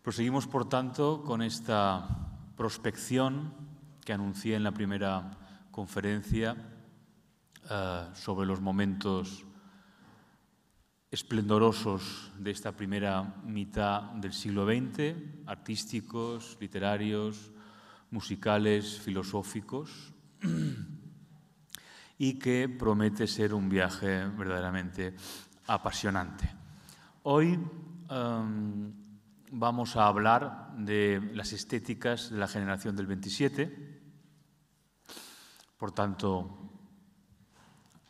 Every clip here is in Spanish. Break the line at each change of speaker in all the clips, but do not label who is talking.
Proseguimos, por tanto, con esta prospección que anuncié en la primera conferencia sobre los momentos esplendorosos de esta primera mitad del siglo XX, artísticos, literarios, musicales, filosóficos, y que promete ser un viaje verdaderamente apasionante. Hoy vamos a hablar de las estéticas de la generación del 27. Por tanto,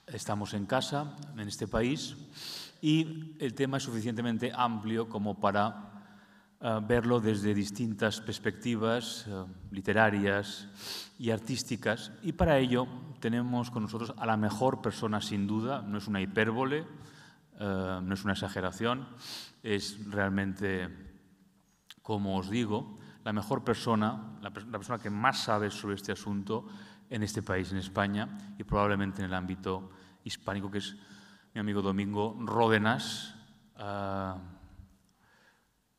estamos en casa, en este país, y el tema es suficientemente amplio como para verlo desde distintas perspectivas literarias y artísticas. Y para ello tenemos con nosotros a la mejor persona, sin duda. No es una hipérbole, no es una exageración, es realmente, como os digo, la mejor persona, la persona que más sabe sobre este asunto en este país, en España, y probablemente en el ámbito hispánico, que es mi amigo Domingo Ródenas,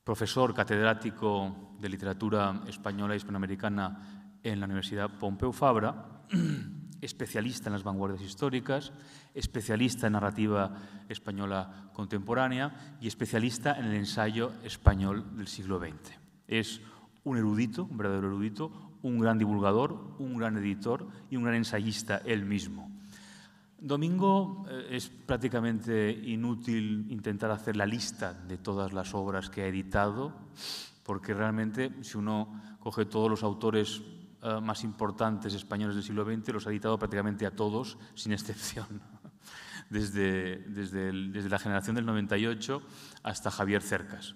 profesor catedrático de literatura española y hispanoamericana en la Universidad Pompeu Fabra, especialista en las vanguardias históricas, especialista en narrativa española contemporánea y especialista en el ensayo español del siglo XX. Es un erudito, un verdadero erudito, un gran divulgador, un gran editor y un gran ensayista él mismo. Domingo, es prácticamente inútil intentar hacer la lista de todas las obras que ha editado, porque realmente si uno coge todos los autores más importantes españoles del siglo XX, los ha editado prácticamente a todos, sin excepción, desde la generación del 98 hasta Javier Cercas.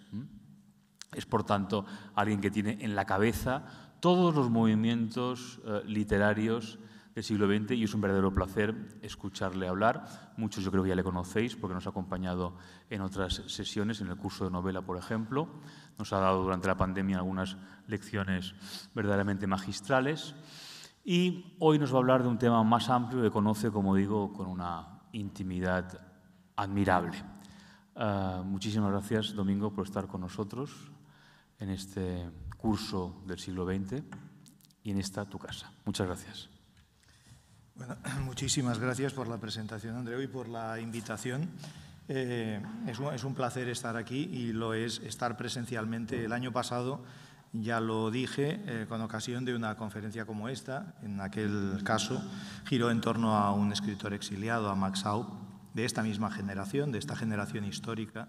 Es, por tanto, alguien que tiene en la cabeza todos los movimientos literarios del siglo XX y es un verdadero placer escucharle hablar. Muchos yo creo que ya le conocéis porque nos ha acompañado en otras sesiones, en el curso de novela, por ejemplo. Nos ha dado durante la pandemia algunas lecciones verdaderamente magistrales y hoy nos va a hablar de un tema más amplio que conoce, como digo, con una intimidad admirable. Muchísimas gracias, Domingo, por estar con nosotros en este curso del siglo XX y en esta tu casa. Muchas gracias.
Bueno, muchísimas gracias por la presentación, Andreu, y por la invitación. Es un placer estar aquí y lo es estar presencialmente. El año pasado ya lo dije con ocasión de una conferencia como esta. En aquel caso giró en torno a un escritor exiliado, a Max Aub, de esta misma generación, de esta generación histórica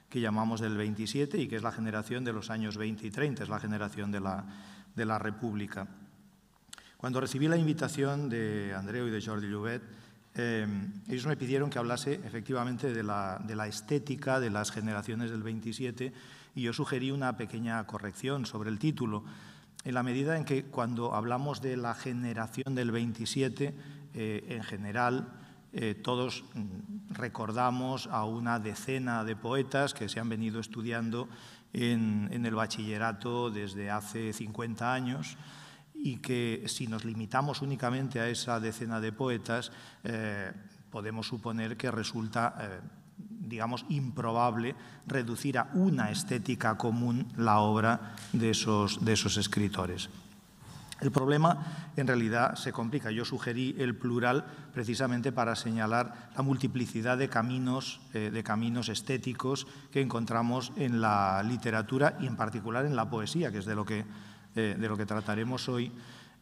que llamamos del 27 y que es la generación de los años 20 y 30, es la generación de la República. Cuando recibí la invitación de Andreu y de Jordi Llobet, ellos me pidieron que hablase efectivamente de la estética de las generaciones del 27 y yo sugerí una pequeña corrección sobre el título, en la medida en que cuando hablamos de la generación del 27, en general, todos recordamos a una decena de poetas que se han venido estudiando en el bachillerato desde hace 50 años, y que si nos limitamos únicamente a esa decena de poetas, podemos suponer que resulta, digamos, improbable reducir a una estética común la obra de esos escritores. El problema, en realidad, se complica. Yo sugerí el plural precisamente para señalar la multiplicidad de caminos estéticos que encontramos en la literatura y, en particular, en la poesía, que es de lo que trataremos hoy,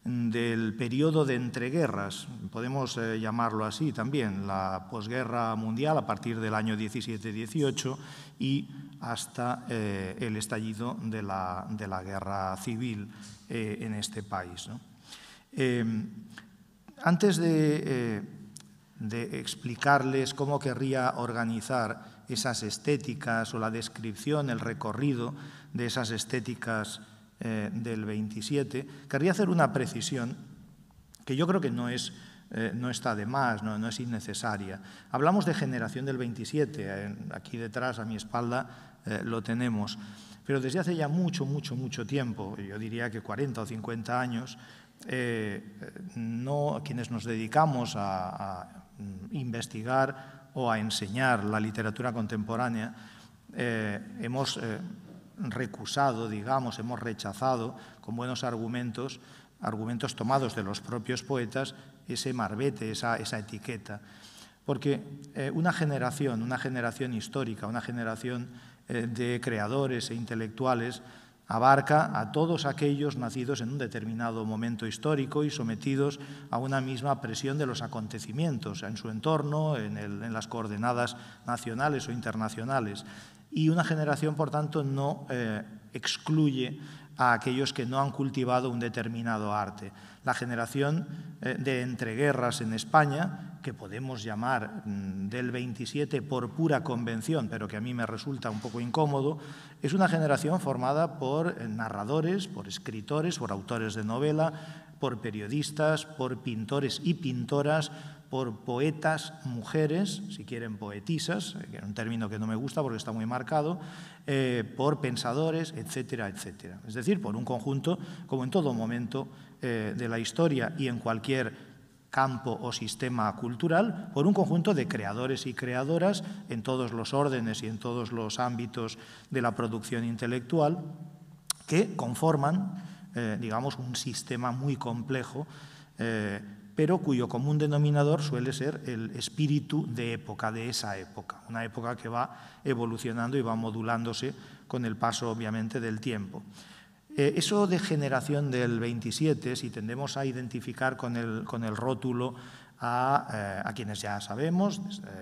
del periodo de entreguerras, podemos llamarlo así también, la posguerra mundial a partir del año 17-18 y hasta el estallido de la guerra civil en este país, ¿no? Antes de explicarles cómo querría organizar esas estéticas o la descripción, el recorrido de esas estéticas del 27, querría hacer una precisión que yo creo que no está de más, no es innecesaria. Hablamos de generación del 27, aquí detrás, a mi espalda, lo tenemos, pero desde hace ya mucho tiempo, yo diría que 40 o 50 años, quienes nos dedicamos a investigar o a enseñar la literatura contemporánea, hemos recusado, digamos, hemos rechazado con buenos argumentos tomados de los propios poetas, ese marbete, esa etiqueta. Porque una generación histórica, una generación de creadores e intelectuales abarca a todos aquellos nacidos en un determinado momento histórico y sometidos a una misma presión de los acontecimientos en su entorno, en las coordenadas nacionales o internacionales. Y una generación, por tanto, no excluye a aquellos que no han cultivado un determinado arte. La generación de entreguerras en España, que podemos llamar del 27 por pura convención, pero que a mí me resulta un poco incómodo, es una generación formada por narradores, por escritores, por autores de novela, por periodistas, por pintores y pintoras, por poetas, mujeres, si quieren poetisas, que es un término que no me gusta porque está muy marcado, por pensadores, etcétera, etcétera. Es decir, por un conjunto, como en todo momento de la historia y en cualquier campo o sistema cultural, por un conjunto de creadores y creadoras en todos los órdenes y en todos los ámbitos de la producción intelectual que conforman, digamos, un sistema muy complejo, pero cuyo común denominador suele ser el espíritu de época, de esa época, una época que va evolucionando y va modulándose con el paso, obviamente, del tiempo. Eso de generación del 27, si tendemos a identificar con el rótulo a quienes ya sabemos,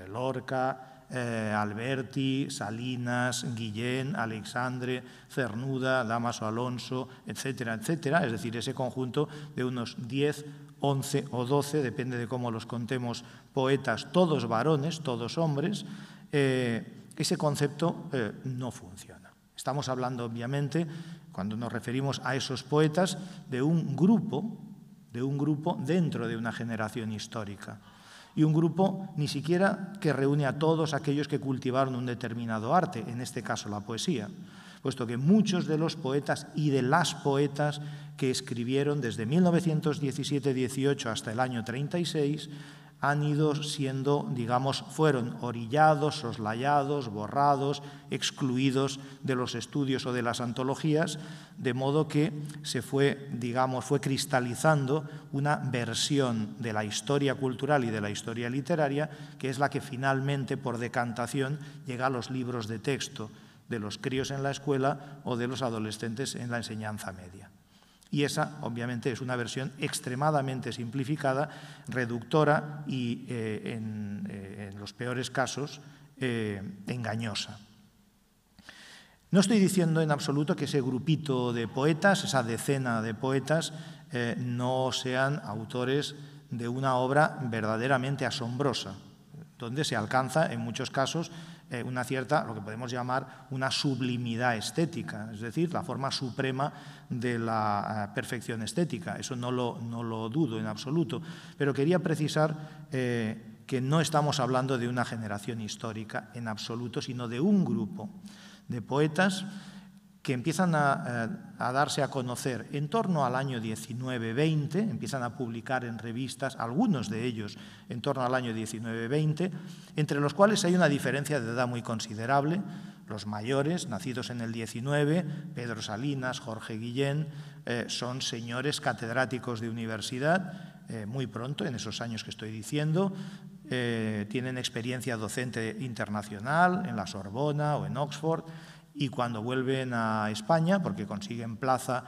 Lorca, Alberti, Salinas, Guillén, Alexandre, Cernuda, Dámaso Alonso, etcétera, etcétera, es decir, ese conjunto de unos 10, 11 o 12, depende de cómo los contemos, poetas, todos varones, todos hombres, ese concepto no funciona. Estamos hablando, obviamente, cuando nos referimos a esos poetas, de un grupo dentro de una generación histórica. Y un grupo ni siquiera que reúne a todos aquellos que cultivaron un determinado arte, en este caso la poesía, puesto que muchos de los poetas y de las poetas que escribieron desde 1917-18 hasta el año 36 han ido siendo, digamos, fueron orillados, soslayados, borrados, excluidos de los estudios o de las antologías, de modo que se fue, digamos, fue cristalizando una versión de la historia cultural y de la historia literaria, que es la que finalmente, por decantación, llega a los libros de texto de los críos en la escuela o de los adolescentes en la enseñanza media. Y esa, obviamente, es una versión extremadamente simplificada, reductora y, en los peores casos, engañosa. No estoy diciendo en absoluto que ese grupito de poetas, esa decena de poetas, no sean autores de una obra verdaderamente asombrosa, donde se alcanza, en muchos casos, una cierta, lo que podemos llamar una sublimidad estética, es decir, la forma suprema de la perfección estética. Eso no lo dudo en absoluto, pero quería precisar que no estamos hablando de una generación histórica en absoluto, sino de un grupo de poetas que empiezan a darse a conocer en torno al año 19-20, empiezan a publicar en revistas, algunos de ellos en torno al año 19-20, entre los cuales hay una diferencia de edad muy considerable. Los mayores, nacidos en el 19, Pedro Salinas, Jorge Guillén, son señores catedráticos de universidad, muy pronto, en esos años que estoy diciendo, tienen experiencia docente internacional en la Sorbona o en Oxford, y cuando vuelven a España, porque consiguen plaza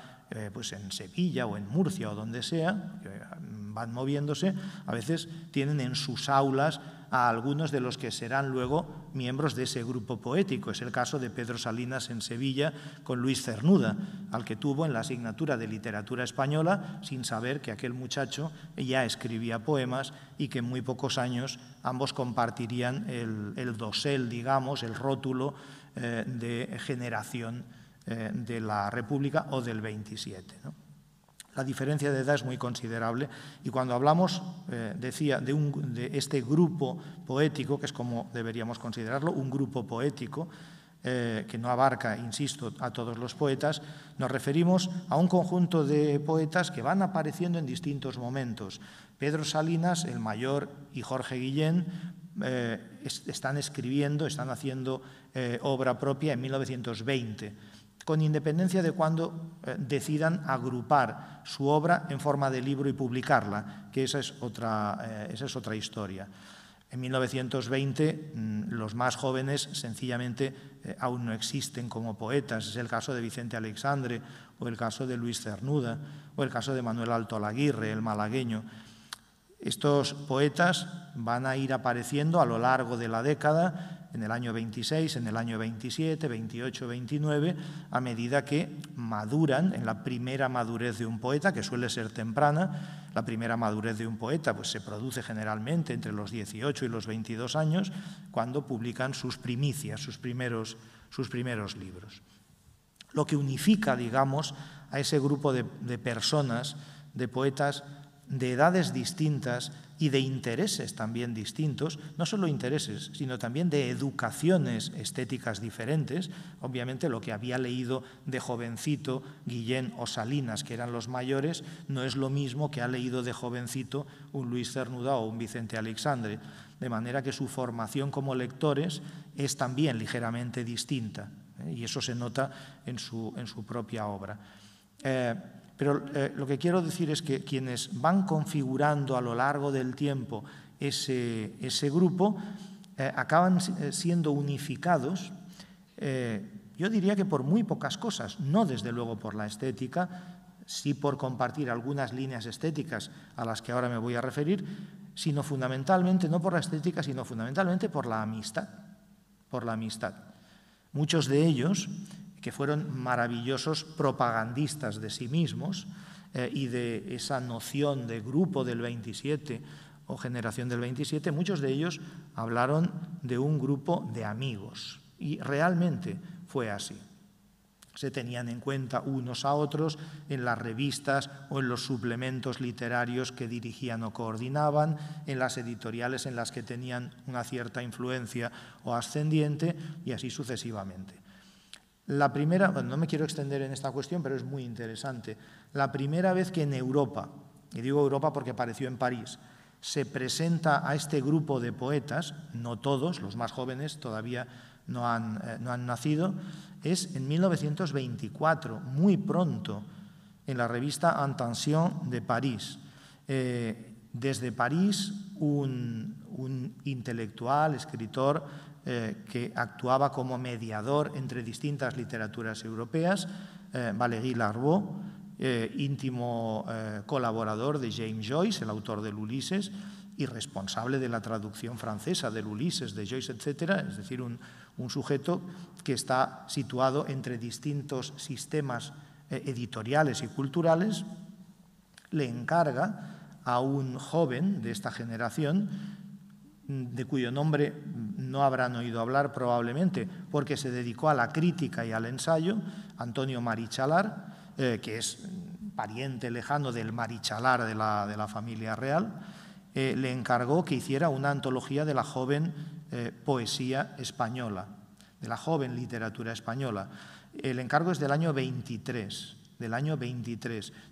pues en Sevilla o en Murcia o donde sea, van moviéndose, a veces tienen en sus aulas a algunos de los que serán luego miembros de ese grupo poético. Es el caso de Pedro Salinas en Sevilla con Luis Cernuda, al que tuvo en la asignatura de literatura española sin saber que aquel muchacho ya escribía poemas y que en muy pocos años ambos compartirían el dosel, digamos, el rótulo de generación de la República o del 27, ¿no? La diferencia de edad es muy considerable y cuando hablamos, decía, de este grupo poético, que es como deberíamos considerarlo, un grupo poético que no abarca, insisto, a todos los poetas, nos referimos a un conjunto de poetas que van apareciendo en distintos momentos. Pedro Salinas, el mayor, y Jorge Guillén están escribiendo, están haciendo obra propia en 1920, con independencia de cuándo decidan agrupar su obra en forma de libro y publicarla, que esa es otra historia. En 1920 los más jóvenes sencillamente aún no existen como poetas. Es el caso de Vicente Aleixandre o el caso de Luis Cernuda o el caso de Manuel Alto Laguirre, el malagueño. Estos poetas van a ir apareciendo a lo largo de la década, en el año 26, en el año 27, 28, 29, a medida que maduran en la primera madurez de un poeta, que suele ser temprana. La primera madurez de un poeta pues, se produce generalmente entre los 18 y los 22 años, cuando publican sus primicias, sus primeros libros. Lo que unifica, digamos, a ese grupo de personas, de poetas, de edades distintas y de intereses también distintos, no solo intereses, sino también de educaciones estéticas diferentes. Obviamente lo que había leído de jovencito Guillén o Salinas, que eran los mayores, no es lo mismo que ha leído de jovencito un Luis Cernuda o un Vicente Aleixandre, de manera que su formación como lectores es también ligeramente distinta, y eso se nota en su propia obra. Pero lo que quiero decir es que quienes van configurando a lo largo del tiempo ese grupo acaban siendo unificados, yo diría que por muy pocas cosas, no desde luego por la estética, sí por compartir algunas líneas estéticas a las que ahora me voy a referir, sino fundamentalmente, no por la estética, sino fundamentalmente por la amistad. Por la amistad. Muchos de ellos, que fueron maravillosos propagandistas de sí mismos y de esa noción de grupo del 27 o generación del 27, muchos de ellos hablaron de un grupo de amigos y realmente fue así. Se tenían en cuenta unos a otros en las revistas o en los suplementos literarios que dirigían o coordinaban, en las editoriales en las que tenían una cierta influencia o ascendiente y así sucesivamente. La primera, bueno, no me quiero extender en esta cuestión, pero es muy interesante. La primera vez que en Europa, y digo Europa porque apareció en París, se presenta a este grupo de poetas, no todos, los más jóvenes todavía no han nacido, es en 1924, muy pronto, en la revista Intention de París. Desde París, un intelectual, escritor, que actuaba como mediador entre distintas literaturas europeas, Valéry Larbaud, íntimo colaborador de James Joyce, el autor del Ulises, y responsable de la traducción francesa del Ulises, de Joyce, etc., es decir, un sujeto que está situado entre distintos sistemas editoriales y culturales, le encarga a un joven de esta generación, de cuyo nombre no habrán oído hablar probablemente, porque se dedicó a la crítica y al ensayo, Antonio Marichalar, que es pariente lejano del Marichalar de la familia real, le encargó que hiciera una antología de la joven poesía española, de la joven literatura española. El encargo es del año 23,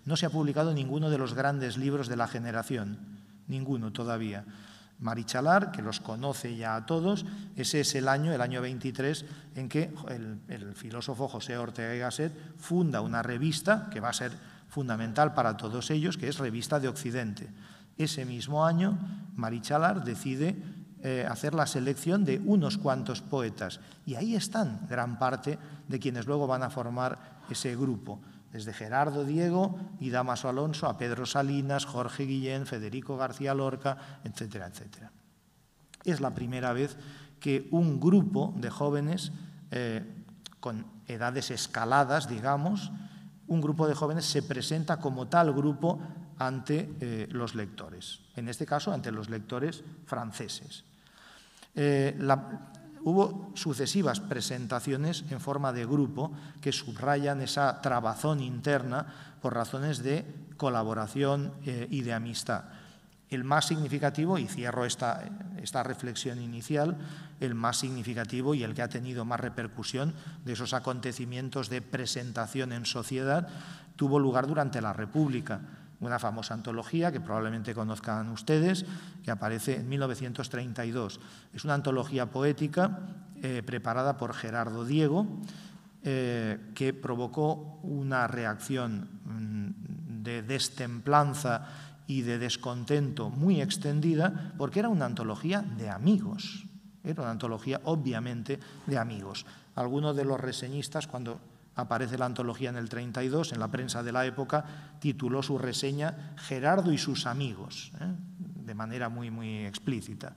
No se ha publicado ninguno de los grandes libros de la generación, ninguno todavía. Marichalar, que los conoce ya a todos, ese es el año 23, en que el filósofo José Ortega y Gasset funda una revista que va a ser fundamental para todos ellos, que es Revista de Occidente. Ese mismo año, Marichalar decide hacer la selección de unos cuantos poetas, y ahí están gran parte de quienes luego van a formar ese grupo, desde Gerardo Diego y Dámaso Alonso a Pedro Salinas, Jorge Guillén, Federico García Lorca, etcétera, etcétera. Es la primera vez que un grupo de jóvenes con edades escaladas, digamos, un grupo de jóvenes se presenta como tal grupo ante los lectores, en este caso ante los lectores franceses. Hubo sucesivas presentaciones en forma de grupo que subrayan esa trabazón interna por razones de colaboración y de amistad. El más significativo, y cierro esta reflexión inicial, el más significativo y el que ha tenido más repercusión de esos acontecimientos de presentación en sociedad, tuvo lugar durante la República. Una famosa antología que probablemente conozcan ustedes, que aparece en 1932. Es una antología poética preparada por Gerardo Diego, que provocó una reacción de destemplanza y de descontento muy extendida, porque era una antología de amigos. Era una antología, obviamente, de amigos. Algunos de los reseñistas, cuando aparece la antología en el 32, en la prensa de la época, tituló su reseña «Gerardo y sus amigos», de manera muy explícita.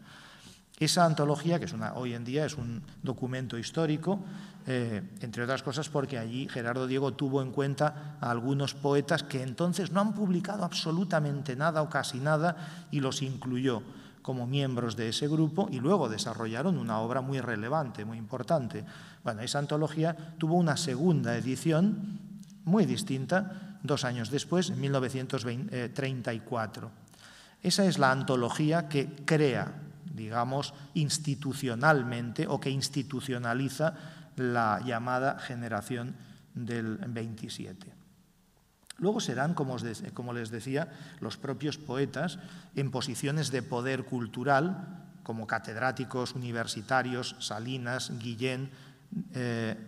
Esa antología, que hoy en día es un documento histórico, entre otras cosas porque allí Gerardo Diego tuvo en cuenta a algunos poetas que entonces no han publicado absolutamente nada o casi nada y los incluyó como miembros de ese grupo y luego desarrollaron una obra muy relevante, muy importante. Bueno, esa antología tuvo una segunda edición muy distinta 2 años después, en 1934. Esa es la antología que crea, digamos, institucionalmente o que institucionaliza la llamada generación del 27. Luego serán, como les decía, los propios poetas en posiciones de poder cultural, como catedráticos universitarios, Salinas, Guillén.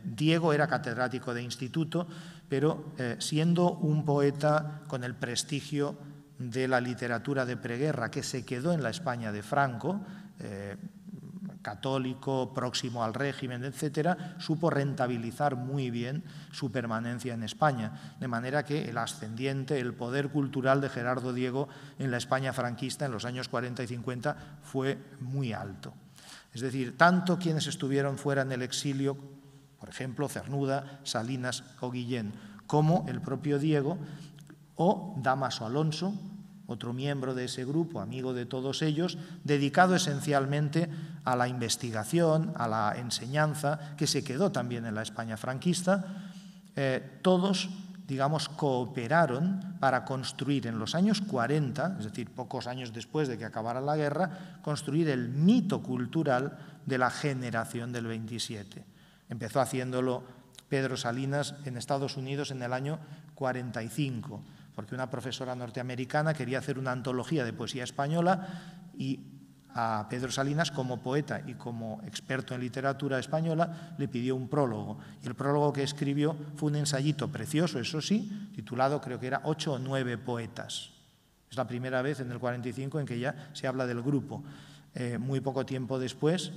Diego era catedrático de instituto, pero siendo un poeta con el prestigio de la literatura de preguerra que se quedó en la España de Franco, católico, próximo al régimen, etcétera, supo rentabilizar muy bien su permanencia en España, de manera que el ascendiente, el poder cultural de Gerardo Diego en la España franquista en los años 40 y 50 fue muy alto. Es decir, tanto quienes estuvieron fuera en el exilio, por ejemplo, Cernuda, Salinas o Guillén, como el propio Diego o Dámaso Alonso, otro miembro de ese grupo, amigo de todos ellos, dedicado esencialmente a la investigación, a la enseñanza, que se quedó también en la España franquista. Todos, digamos, cooperaron para construir en los años 40, es decir, pocos años después de que acabara la guerra, construir el mito cultural de la generación del 27. Empezó haciéndolo Pedro Salinas en Estados Unidos en el año 45, porque una profesora norteamericana quería hacer una antología de poesía española y a Pedro Salinas, como poeta y como experto en literatura española, le pidió un prólogo. Y el prólogo que escribió fue un ensayito precioso, eso sí, titulado, creo que era 8 o 9 poetas. Es la primera vez en el 45 en que ya se habla del grupo. Muy poco tiempo después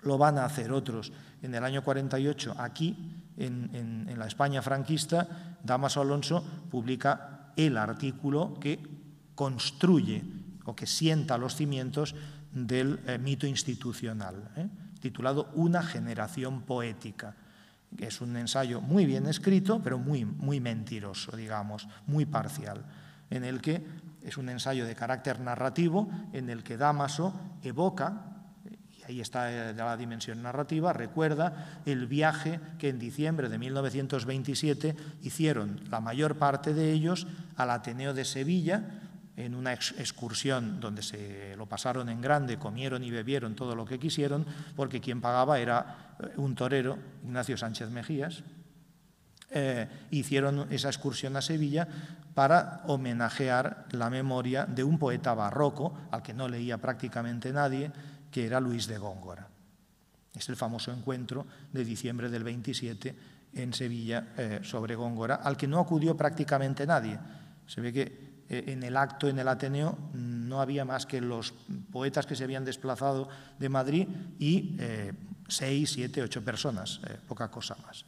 lo van a hacer otros. En el año 48, aquí, en la España franquista, Dámaso Alonso publica el artículo que construye o que sienta los cimientos del mito institucional, titulado Una generación poética. Es un ensayo muy bien escrito, pero muy mentiroso, digamos, muy parcial, en el que es un ensayo de carácter narrativo, en el que Dámaso evoca, ahí está la dimensión narrativa, recuerda el viaje que en diciembre de 1927 hicieron la mayor parte de ellos al Ateneo de Sevilla, en una excursión donde se lo pasaron en grande, comieron y bebieron todo lo que quisieron, porque quien pagaba era un torero, Ignacio Sánchez Mejías. Hicieron esa excursión a Sevilla para homenajear la memoria de un poeta barroco, al que no leía prácticamente nadie, que era Luis de Góngora. Es el famoso encuentro de diciembre del 27 en Sevilla sobre Góngora, al que no acudió prácticamente nadie. Se ve que en el acto en el Ateneo no había más que los poetas que se habían desplazado de Madrid y 6, 7, 8 personas, poca cosa más,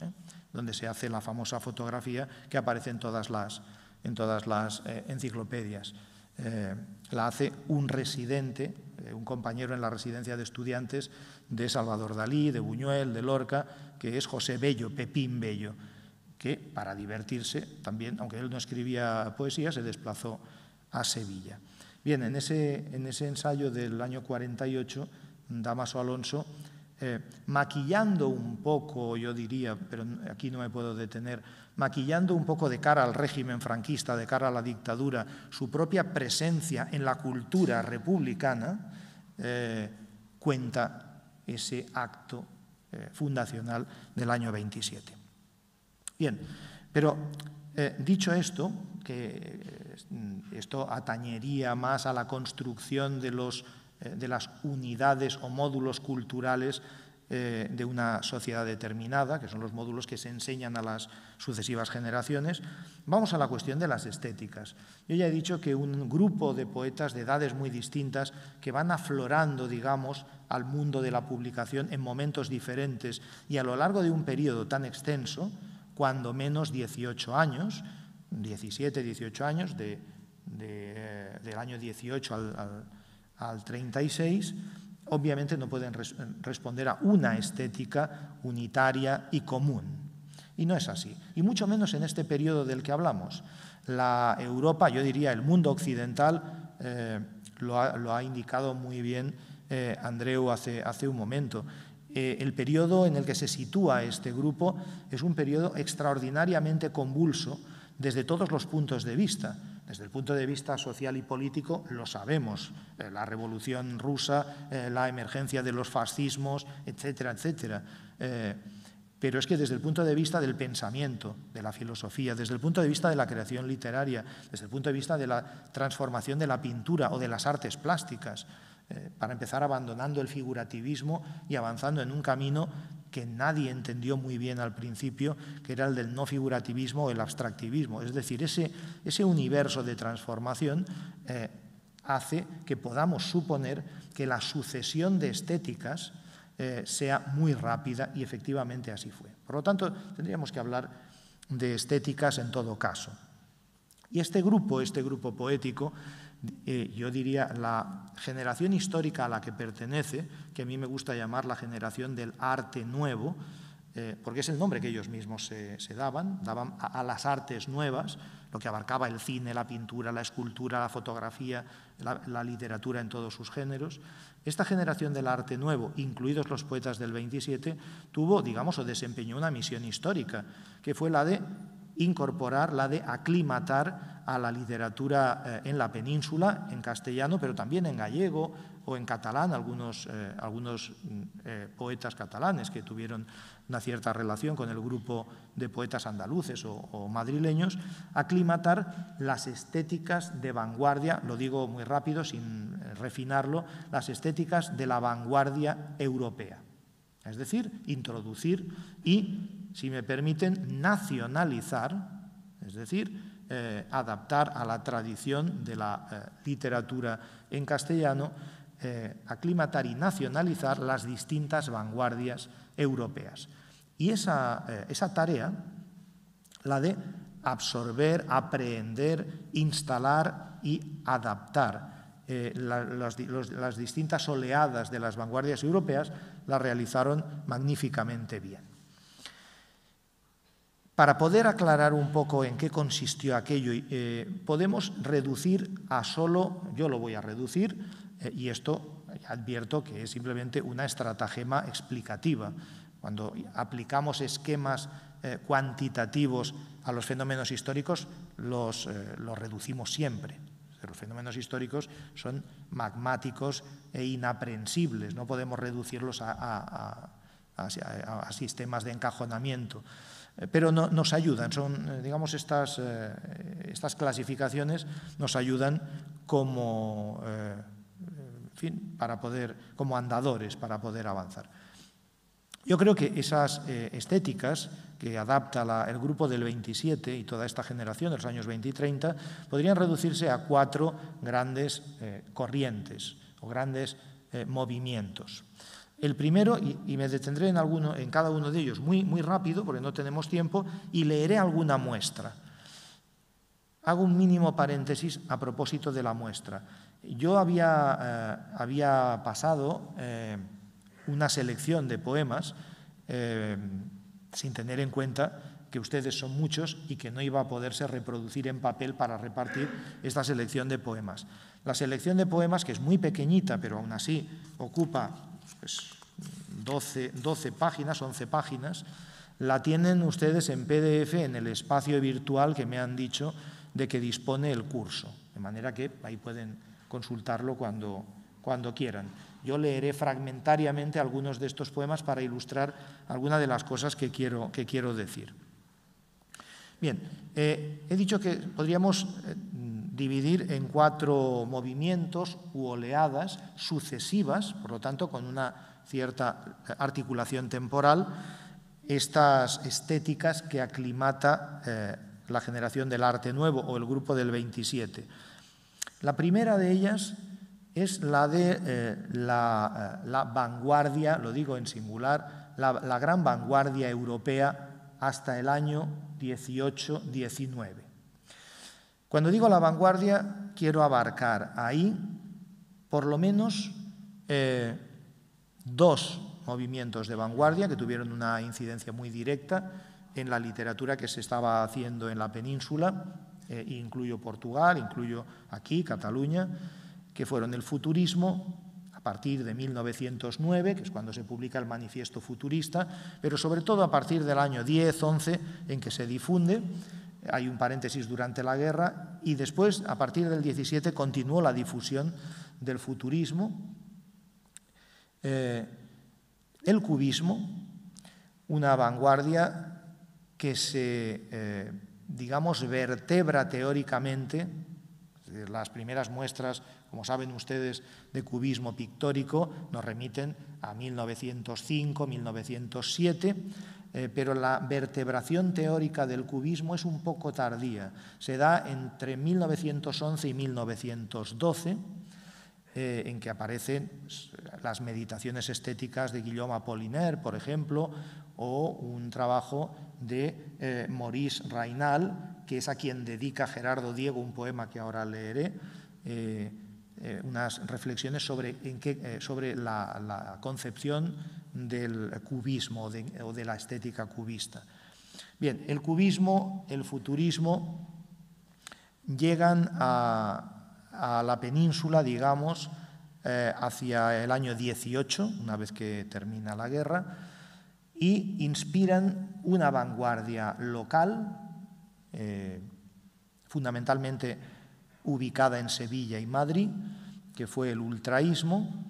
donde se hace la famosa fotografía que aparece en todas las enciclopedias. La hace un residente, un compañero en la residencia de estudiantes de Salvador Dalí, de Buñuel, de Lorca, que es José Bello, Pepín Bello, que para divertirse también, aunque él no escribía poesía, se desplazó a Sevilla. Bien, en ese ensayo del año 48, Dámaso Alonso, maquillando un poco, yo diría, pero aquí no me puedo detener, maquillando un poco de cara al régimen franquista, de cara a la dictadura, su propia presencia en la cultura republicana, cuenta ese acto fundacional del año 27. Bien, pero dicho esto, que esto atañería más a la construcción de las unidades o módulos culturales de una sociedad determinada, que son los módulos que se enseñan a las sucesivas generaciones. Vamos a la cuestión de las estéticas. Yo ya he dicho que un grupo de poetas de edades muy distintas que van aflorando, digamos, al mundo de la publicación en momentos diferentes y a lo largo de un periodo tan extenso, cuando menos 18 años, 17, 18 años, del año 18 al 36, obviamente no pueden responder a una estética unitaria y común. Y no es así. Y mucho menos en este periodo del que hablamos. La Europa, yo diría el mundo occidental, lo ha indicado muy bien Andreu hace un momento. El periodo en el que se sitúa este grupo es un periodo extraordinariamente convulso desde todos los puntos de vista. Desde el punto de vista social y político lo sabemos, la Revolución Rusa, la emergencia de los fascismos, etcétera, etcétera. Pero es que desde el punto de vista del pensamiento, de la filosofía, desde el punto de vista de la creación literaria, desde el punto de vista de la transformación de la pintura o de las artes plásticas, para empezar abandonando el figurativismo y avanzando en un camino que nadie entendió muy bien al principio, que era el del no figurativismo o el abstractivismo. Es decir, ese universo de transformación hace que podamos suponer que la sucesión de estéticas sea muy rápida y efectivamente así fue. Por lo tanto, tendríamos que hablar de estéticas en todo caso. Y este grupo poético, yo diría la generación histórica a la que pertenece, que a mí me gusta llamar la generación del arte nuevo, porque es el nombre que ellos mismos se daban a las artes nuevas, lo que abarcaba el cine, la pintura, la escultura, la fotografía, la literatura en todos sus géneros. Esta generación del arte nuevo, incluidos los poetas del 27, tuvo, digamos, o desempeñó una misión histórica, que fue la de incorporar, la de aclimatar a la literatura en la península, en castellano, pero también en gallego o en catalán, algunos poetas catalanes que tuvieron una cierta relación con el grupo de poetas andaluces o madrileños, aclimatar las estéticas de vanguardia, lo digo muy rápido sin refinarlo, las estéticas de la vanguardia europea. Es decir, introducir y, si me permiten, nacionalizar, es decir, adaptar a la tradición de la literatura en castellano, aclimatar y nacionalizar las distintas vanguardias europeas. Y esa tarea, la de absorber, aprehender, instalar y adaptar las distintas oleadas de las vanguardias europeas, la realizaron magníficamente bien. Para poder aclarar un poco en qué consistió aquello, podemos reducir a solo, yo lo voy a reducir, y esto advierto que es simplemente una estratagema explicativa. Cuando aplicamos esquemas cuantitativos a los fenómenos históricos, los reducimos siempre. Los fenómenos históricos son magmáticos e inaprensibles, no podemos reducirlos a sistemas de encajonamiento. Pero nos ayudan, son, digamos, estas clasificaciones nos ayudan como, en fin, como andadores para poder avanzar. Yo creo que esas estéticas que adapta el grupo del 27 y toda esta generación de los años 20 y 30 podrían reducirse a 4 grandes corrientes o grandes movimientos. El primero, y me detendré en cada uno de ellos muy rápido porque no tenemos tiempo, y leeré alguna muestra. Hago un mínimo paréntesis a propósito de la muestra. Yo había pasado una selección de poemas sin tener en cuenta que ustedes son muchos y que no iba a poderse reproducir en papel para repartir esta selección de poemas. La selección de poemas, que es muy pequeñita, pero aún así ocupa 12 páginas, 11 páginas, la tienen ustedes en PDF en el espacio virtual que me han dicho de que dispone el curso, de manera que ahí pueden consultarlo cuando quieran. Yo leeré fragmentariamente algunos de estos poemas para ilustrar algunas de las cosas que quiero decir. Bien, he dicho que podríamos dividir en 4 movimientos u oleadas sucesivas, por lo tanto con una cierta articulación temporal, estas estéticas que aclimata la generación del arte nuevo o el grupo del 27. La primera de ellas es la de la vanguardia, lo digo en singular, la gran vanguardia europea hasta el año 18-19. Cuando digo la vanguardia, quiero abarcar ahí por lo menos dos movimientos de vanguardia que tuvieron una incidencia muy directa en la literatura que se estaba haciendo en la península, incluyo Portugal, incluyo aquí, Cataluña, que fueron el futurismo a partir de 1909, que es cuando se publica el Manifiesto Futurista, pero sobre todo a partir del año 10-11 en que se difunde. Hay un paréntesis durante la guerra y después, a partir del 17, continuó la difusión del futurismo. El cubismo, una vanguardia que se, digamos, vertebra teóricamente. Las primeras muestras, como saben ustedes, de cubismo pictórico nos remiten a 1905, 1907, pero la vertebración teórica del cubismo es un poco tardía. Se da entre 1911 y 1912, en que aparecen las meditaciones estéticas de Guillaume Apollinaire, por ejemplo, o un trabajo de Maurice Raynal, que es a quien dedica Gerardo Diego un poema que ahora leeré, unas reflexiones sobre la concepción del cubismo o de la estética cubista. Bien, el cubismo, el futurismo llegan a la península, digamos, hacia el año 18, una vez que termina la guerra, y inspiran una vanguardia local, fundamentalmente ubicada en Sevilla y Madrid, que fue el ultraísmo,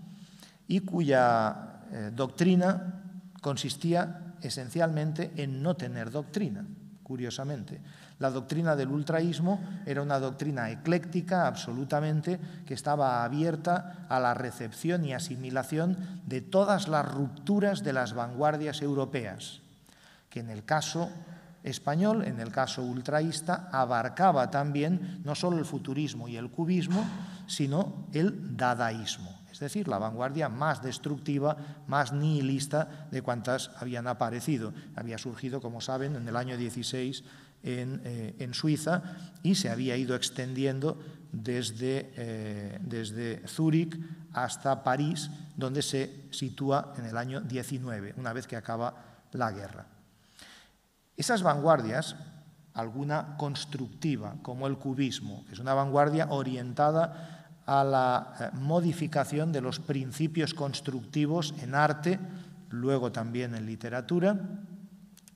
y cuya doctrina consistía esencialmente en no tener doctrina, curiosamente. La doctrina del ultraísmo era una doctrina ecléctica absolutamente, que estaba abierta a la recepción y asimilación de todas las rupturas de las vanguardias europeas, que en el caso español, en el caso ultraísta, abarcaba también no solo el futurismo y el cubismo, sino el dadaísmo, es decir, la vanguardia más destructiva, más nihilista de cuantas habían aparecido. Había surgido, como saben, en el año 16 en Suiza y se había ido extendiendo desde Zúrich hasta París, donde se sitúa en el año 19, una vez que acaba la guerra. Esas vanguardias, alguna constructiva, como el cubismo, que es una vanguardia orientada a la modificación de los principios constructivos en arte, luego también en literatura,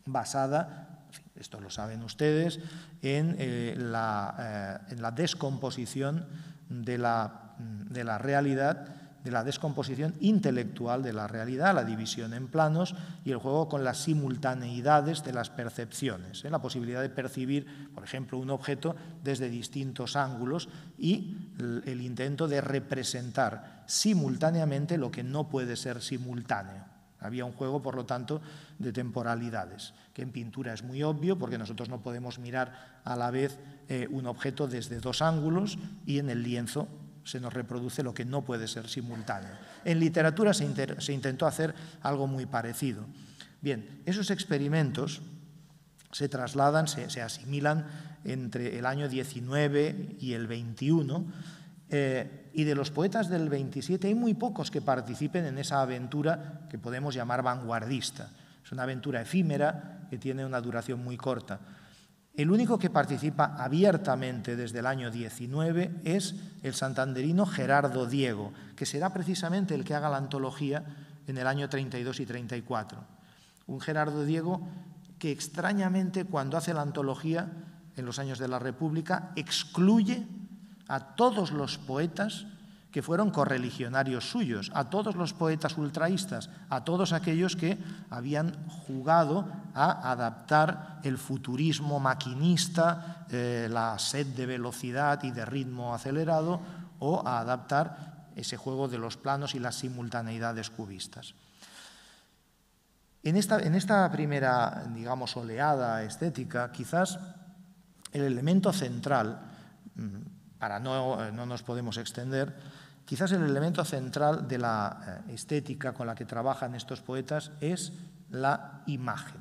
basada, esto lo saben ustedes, en la descomposición de la realidad, de la descomposición intelectual de la realidad, la división en planos y el juego con las simultaneidades de las percepciones, la posibilidad de percibir, por ejemplo, un objeto desde distintos ángulos y el intento de representar simultáneamente lo que no puede ser simultáneo. Había un juego, por lo tanto, de temporalidades, que en pintura es muy obvio porque nosotros no podemos mirar a la vez un objeto desde dos ángulos y en el lienzo se nos reproduce lo que no puede ser simultáneo. En literatura se intentó hacer algo muy parecido. Bien, esos experimentos se trasladan, se asimilan entre el año 19 y el 21, y de los poetas del 27 hay muy pocos que participen en esa aventura que podemos llamar vanguardista. Es una aventura efímera que tiene una duración muy corta. El único que participa abiertamente desde el año 19 es el santanderino Gerardo Diego, que será precisamente el que haga la antología en el año 32 y 34. Un Gerardo Diego que extrañamente, cuando hace la antología en los años de la República, excluye a todos los poetas que fueron correligionarios suyos, a todos los poetas ultraístas, a todos aquellos que habían jugado a adaptar el futurismo maquinista, la sed de velocidad y de ritmo acelerado, o a adaptar ese juego de los planos y las simultaneidades cubistas. En esta primera, digamos, oleada estética, quizás el elemento central, no nos podemos extender, quizás el elemento central de la estética con la que trabajan estos poetas es la imagen.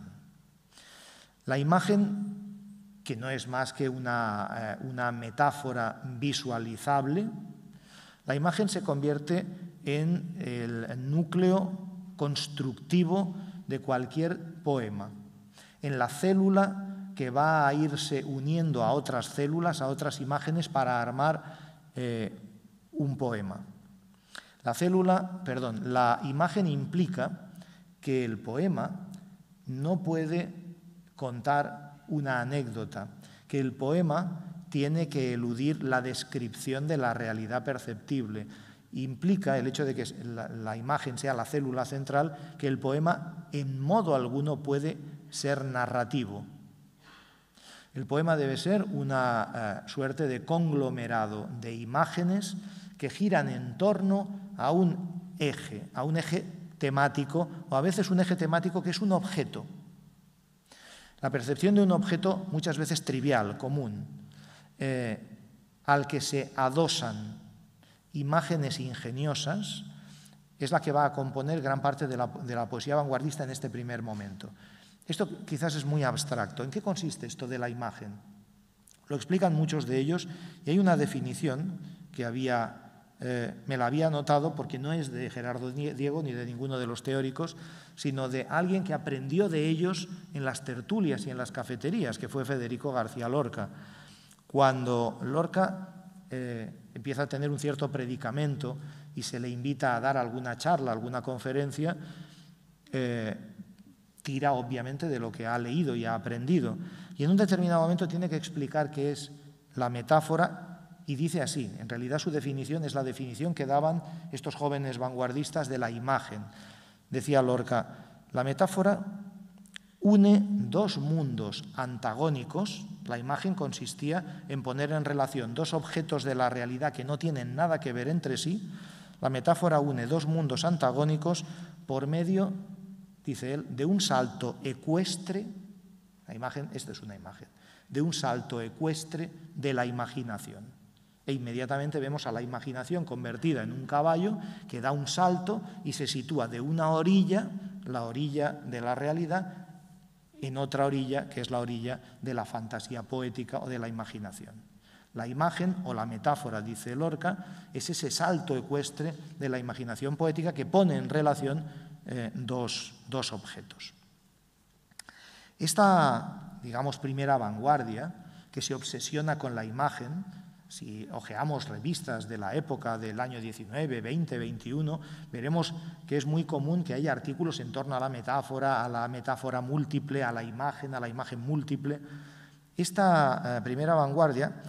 La imagen, que no es más que una metáfora visualizable, la imagen se convierte en el núcleo constructivo de cualquier poema, en la célula que va a irse uniendo a otras células, a otras imágenes para armar un poema. La imagen implica que el poema no puede contar una anécdota, que el poema tiene que eludir la descripción de la realidad perceptible. Implica el hecho de que la imagen sea la célula central, que el poema en modo alguno puede ser narrativo. El poema debe ser una suerte de conglomerado de imágenes que giran en torno a un eje temático, o a veces un eje temático que es un objeto. La percepción de un objeto muchas veces trivial, común, al que se adosan imágenes ingeniosas, es la que va a componer gran parte de la poesía vanguardista en este primer momento. Esto quizás es muy abstracto. ¿En qué consiste esto de la imagen? Lo explican muchos de ellos y hay una definición que me la había anotado porque no es de Gerardo Diego ni de ninguno de los teóricos, sino de alguien que aprendió de ellos en las tertulias y en las cafeterías, que fue Federico García Lorca. Cuando Lorca empieza a tener un cierto predicamento y se le invita a dar alguna charla, alguna conferencia, tira obviamente de lo que ha leído y ha aprendido. Y en un determinado momento tiene que explicar qué es la metáfora y dice así, en realidad su definición es la definición que daban estos jóvenes vanguardistas de la imagen. Decía Lorca, la metáfora une dos mundos antagónicos. La imagen consistía en poner en relación dos objetos de la realidad que no tienen nada que ver entre sí. La metáfora une dos mundos antagónicos por medio, dice él, de un salto ecuestre. La imagen, esto es una imagen, de un salto ecuestre de la imaginación. E inmediatamente vemos a la imaginación convertida en un caballo que da un salto y se sitúa de una orilla, la orilla de la realidad, en otra orilla, que es la orilla de la fantasía poética o de la imaginación. La imagen o la metáfora, dice Lorca, es ese salto ecuestre de la imaginación poética que pone en relación dos objetos. Esta, digamos, primera vanguardia que se obsesiona con la imagen, si hojeamos revistas de la época del año 19, 20, 21, veremos que es muy común que haya artículos en torno a la metáfora múltiple, a la imagen múltiple. Esta primera vanguardia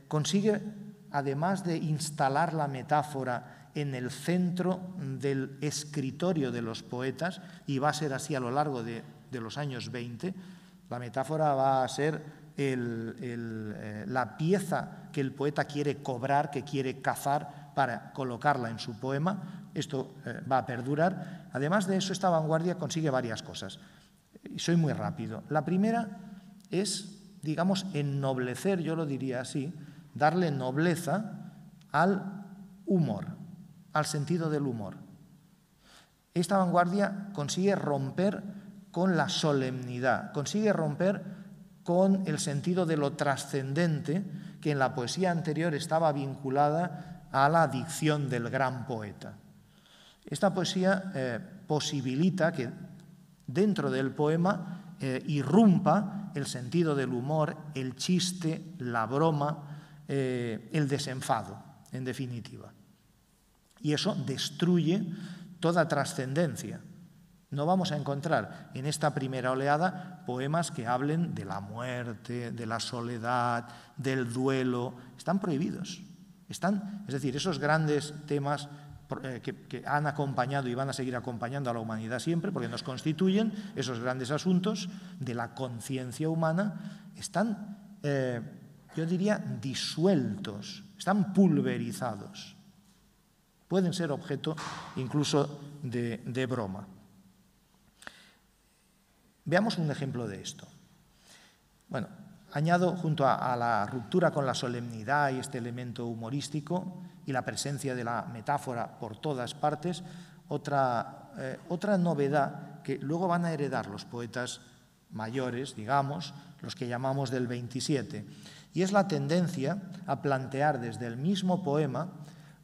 consigue, además de instalar la metáfora en el centro del escritorio de los poetas, y va a ser así a lo largo de los años 20, la metáfora va a ser la pieza que el poeta quiere cobrar, que quiere cazar para colocarla en su poema. Esto va a perdurar. Además de eso, esta vanguardia consigue varias cosas. Y soy muy rápido. La primera es, digamos, ennoblecer, yo lo diría así, darle nobleza al humor, al sentido del humor. Esta vanguardia consigue romper con la solemnidad, consigue romper con el sentido de lo trascendente que en la poesía anterior estaba vinculada a la dicción del gran poeta. Esta poesía posibilita que dentro del poema irrumpa el sentido del humor, el chiste, la broma, el desenfado, en definitiva. Y eso destruye toda trascendencia. No vamos a encontrar en esta primera oleada poemas que hablen de la muerte, de la soledad, del duelo. Están prohibidos. Es decir, esos grandes temas que han acompañado y van a seguir acompañando a la humanidad siempre, porque nos constituyen, esos grandes asuntos de la conciencia humana, están, yo diría, disueltos, están pulverizados. Pueden ser objeto incluso de broma. Veamos un ejemplo de esto. Bueno, añado junto a la ruptura con la solemnidad y este elemento humorístico y la presencia de la metáfora por todas partes, otra novedad que luego van a heredar los poetas mayores, digamos, los que llamamos del 27, y es la tendencia a plantear desde el mismo poema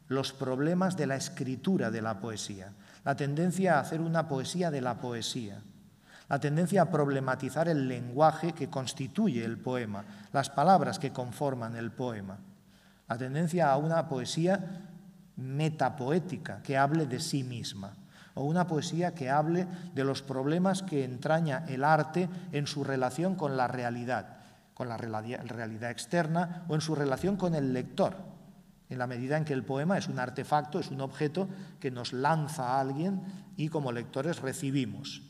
los problemas de la escritura de la poesía, la tendencia a hacer una poesía de la poesía, la tendencia a problematizar el lenguaje que constituye el poema, las palabras que conforman el poema, la tendencia a una poesía metapoética que hable de sí misma, o una poesía que hable de los problemas que entraña el arte en su relación con la realidad externa o en su relación con el lector, en la medida en que el poema es un artefacto, es un objeto que nos lanza a alguien y como lectores recibimos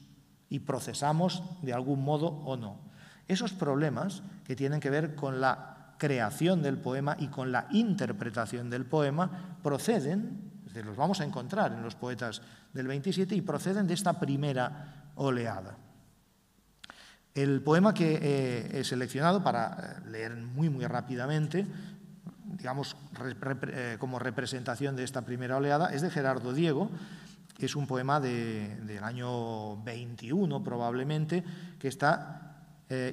y procesamos de algún modo o no. Esos problemas que tienen que ver con la creación del poema y con la interpretación del poema proceden, los vamos a encontrar en los poetas del 27 y proceden de esta primera oleada. El poema que he seleccionado para leer muy rápidamente, digamos como representación de esta primera oleada, es de Gerardo Diego, que es un poema del año 21 probablemente, que está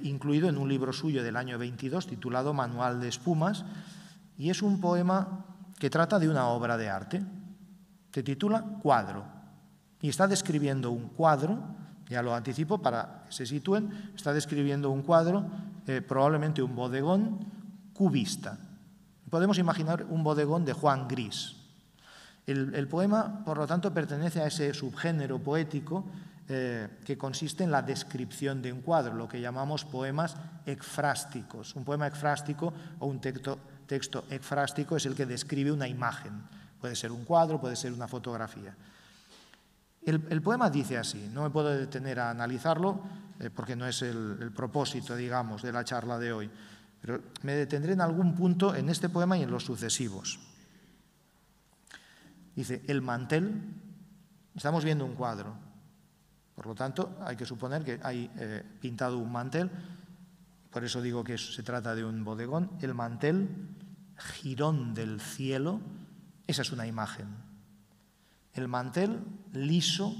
incluido en un libro suyo del año 22 titulado Manual de Espumas, y es un poema que trata de una obra de arte. Se titula Cuadro y está describiendo un cuadro, ya lo anticipo para que se sitúen, está describiendo un cuadro, probablemente un bodegón cubista. Podemos imaginar un bodegón de Juan Gris. El poema, por lo tanto, pertenece a ese subgénero poético que consiste en la descripción de un cuadro, lo que llamamos poemas ekfrásticos. Un poema ekfrástico o un texto ekfrástico es el que describe una imagen. Puede ser un cuadro, puede ser una fotografía. El poema dice así, no me puedo detener a analizarlo porque no es el propósito, digamos, de la charla de hoy, pero me detendré en algún punto en este poema y en los sucesivos. Dice, el mantel, estamos viendo un cuadro, por lo tanto hay que suponer que hay pintado un mantel, por eso digo que se trata de un bodegón, el mantel, jirón del cielo, esa es una imagen. El mantel, liso,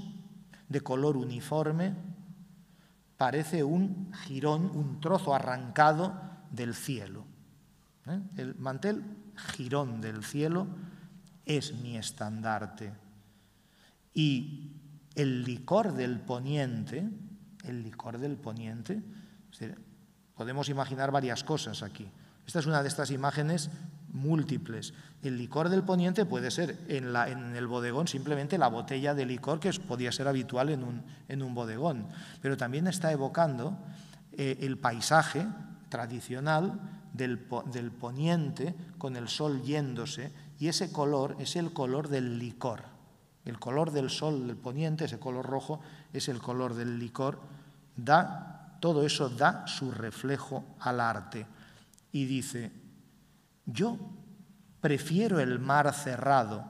de color uniforme, parece un jirón, un trozo arrancado del cielo. El mantel, jirón del cielo, es mi estandarte. Y el licor del poniente, es decir, podemos imaginar varias cosas aquí. Esta es una de estas imágenes múltiples. El licor del poniente puede ser en el bodegón simplemente la botella de licor que podía ser habitual en un bodegón, pero también está evocando el paisaje tradicional del poniente con el sol yéndose, y ese color es el color del licor. El color del sol del poniente, ese color rojo, es el color del licor. Todo eso da su reflejo al arte. Y dice, yo prefiero el mar cerrado.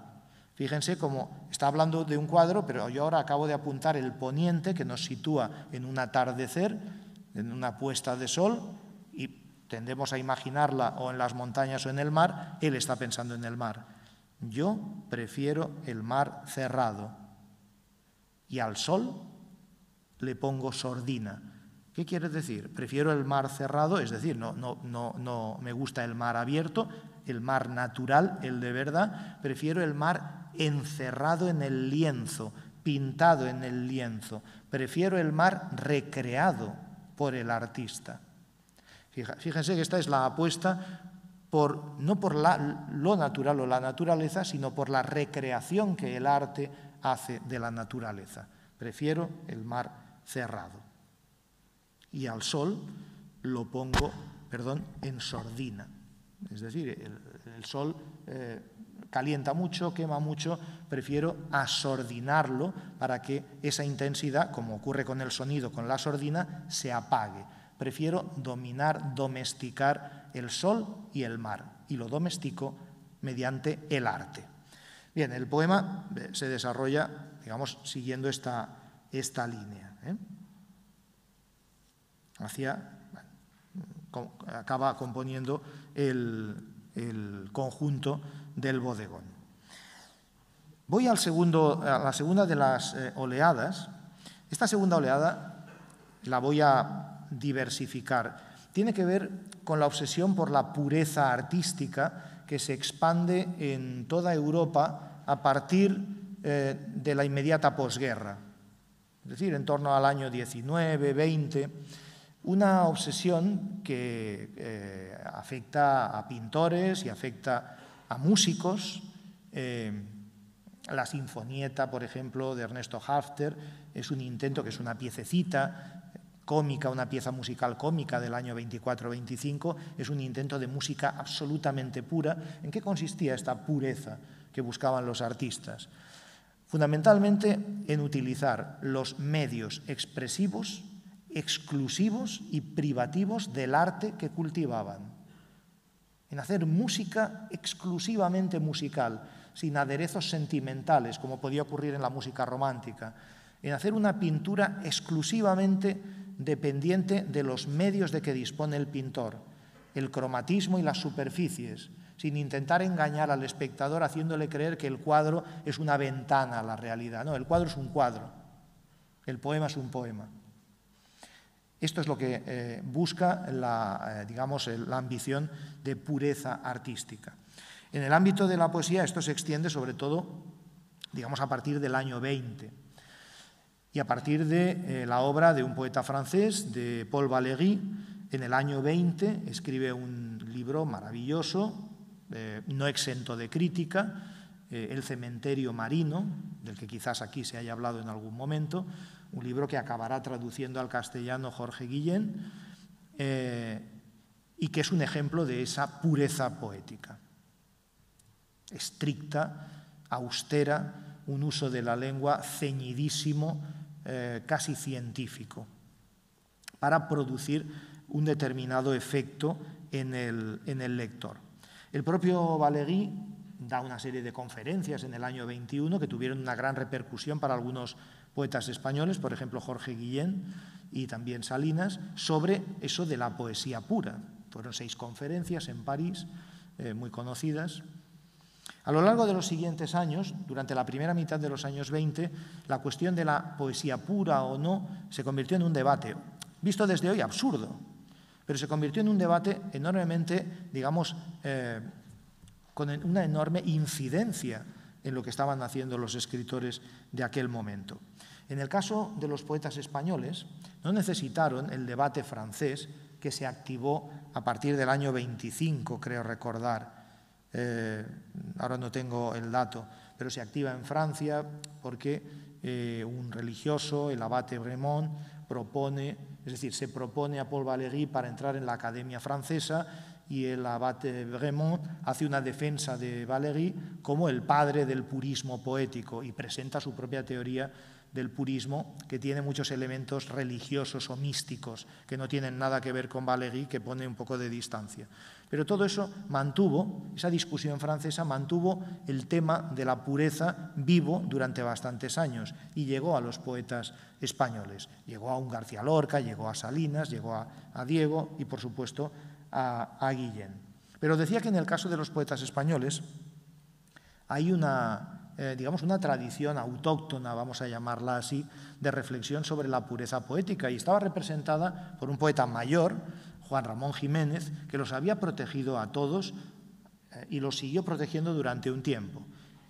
Fíjense cómo está hablando de un cuadro, pero yo ahora acabo de apuntar el poniente que nos sitúa en un atardecer, en una puesta de sol, y tendemos a imaginarla o en las montañas o en el mar. Él está pensando en el mar. Yo prefiero el mar cerrado y al sol le pongo sordina. ¿Qué quiere decir? Prefiero el mar cerrado, es decir, no me gusta el mar abierto, el mar natural, el de verdad. Prefiero el mar encerrado en el lienzo, pintado en el lienzo. Prefiero el mar recreado por el artista. Fíjense que esta es la apuesta no por lo natural o la naturaleza, sino por la recreación que el arte hace de la naturaleza. Prefiero el mar cerrado. Y al sol lo pongo, en sordina. Es decir, el sol calienta mucho, quema mucho, prefiero asordinarlo para que esa intensidad, como ocurre con el sonido, con la sordina, se apague. Prefiero domesticar el sol y el mar, y lo domestico mediante el arte. Bien, el poema se desarrolla, digamos, siguiendo esta línea. acaba componiendo el conjunto del bodegón. Voy a la segunda de las oleadas. Esta segunda oleada la voy a diversificar. Tiene que ver con la obsesión por la pureza artística que se expande en toda Europa a partir de la inmediata posguerra, es decir, en torno al año 19, 20, una obsesión que afecta a pintores y afecta a músicos. La Sinfonieta, por ejemplo, de Ernesto Halffter, es un intento, que es una piececita cómica, una pieza musical cómica del año 24-25, es un intento de música absolutamente pura. ¿En qué consistía esta pureza que buscaban los artistas? Fundamentalmente en utilizar los medios expresivos, exclusivos y privativos del arte que cultivaban, en hacer música exclusivamente musical, sin aderezos sentimentales, como podía ocurrir en la música romántica, en hacer una pintura exclusivamente dependiente de los medios de que dispone el pintor, el cromatismo y las superficies, sin intentar engañar al espectador haciéndole creer que el cuadro es una ventana a la realidad. No, el cuadro es un cuadro, el poema es un poema. Esto es lo que busca la ambición de pureza artística. En el ámbito de la poesía esto se extiende sobre todo, digamos, a partir del año 20 y a partir de la obra de un poeta francés, de Paul Valéry. En el año 20 escribe un libro maravilloso, no exento de crítica, El cementerio marino, del que quizás aquí se haya hablado en algún momento, un libro que acabará traduciendo al castellano Jorge Guillén, y que es un ejemplo de esa pureza poética. Estricta, austera, un uso de la lengua ceñidísimo, casi científico, para producir un determinado efecto en el lector. El propio Valéry da una serie de conferencias en el año 21 que tuvieron una gran repercusión para algunos poetas españoles, por ejemplo Jorge Guillén y también Salinas, sobre eso de la poesía pura. Fueron 6 conferencias en París, muy conocidas. A lo largo de los siguientes años, durante la primera mitad de los años 20, la cuestión de la poesía pura o no se convirtió en un debate, visto desde hoy absurdo, pero se convirtió en un debate enormemente, digamos, con una enorme incidencia en lo que estaban haciendo los escritores de aquel momento. En el caso de los poetas españoles, no necesitaron el debate francés que se activó a partir del año 25, creo recordar. Ahora no tengo el dato, pero se activa en Francia porque un religioso, el abate Bremont, se propone a Paul Valéry para entrar en la Academia Francesa, y el abate Bremont hace una defensa de Valéry como el padre del purismo poético y presenta su propia teoría del purismo, que tiene muchos elementos religiosos o místicos que no tienen nada que ver con Valéry, que pone un poco de distancia. Pero todo eso esa discusión francesa mantuvo el tema de la pureza vivo durante bastantes años y llegó a los poetas españoles. Llegó a un García Lorca, llegó a Salinas, llegó a Diego y, por supuesto, a Guillén. Pero decía que en el caso de los poetas españoles hay una tradición autóctona, vamos a llamarla así, de reflexión sobre la pureza poética, y estaba representada por un poeta mayor, Juan Ramón Jiménez, que los había protegido a todos y los siguió protegiendo durante un tiempo.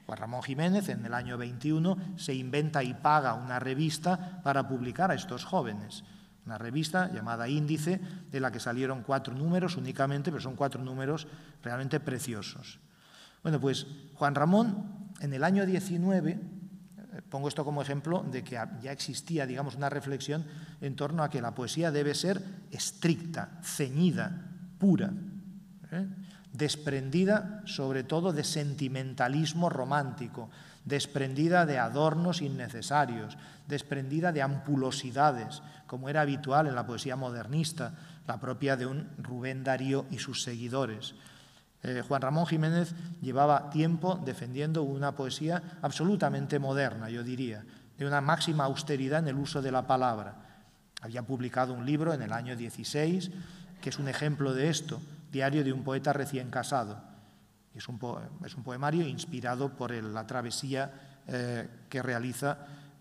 Juan Ramón Jiménez, en el año 21, se inventa y paga una revista para publicar a estos jóvenes. Una revista llamada Índice, de la que salieron 4 números únicamente, pero son 4 números realmente preciosos. Bueno, pues Juan Ramón, en el año 19, pongo esto como ejemplo de que ya existía, digamos, una reflexión en torno a que la poesía debe ser estricta, ceñida, pura, desprendida sobre todo de sentimentalismo romántico, desprendida de adornos innecesarios, desprendida de ampulosidades, como era habitual en la poesía modernista, la propia de un Rubén Darío y sus seguidores. Juan Ramón Jiménez llevaba tiempo defendiendo una poesía absolutamente moderna, yo diría, de una máxima austeridad en el uso de la palabra. Había publicado un libro en el año 16, que es un ejemplo de esto, Diario de un poeta recién casado. Es un poemario inspirado por la travesía que realiza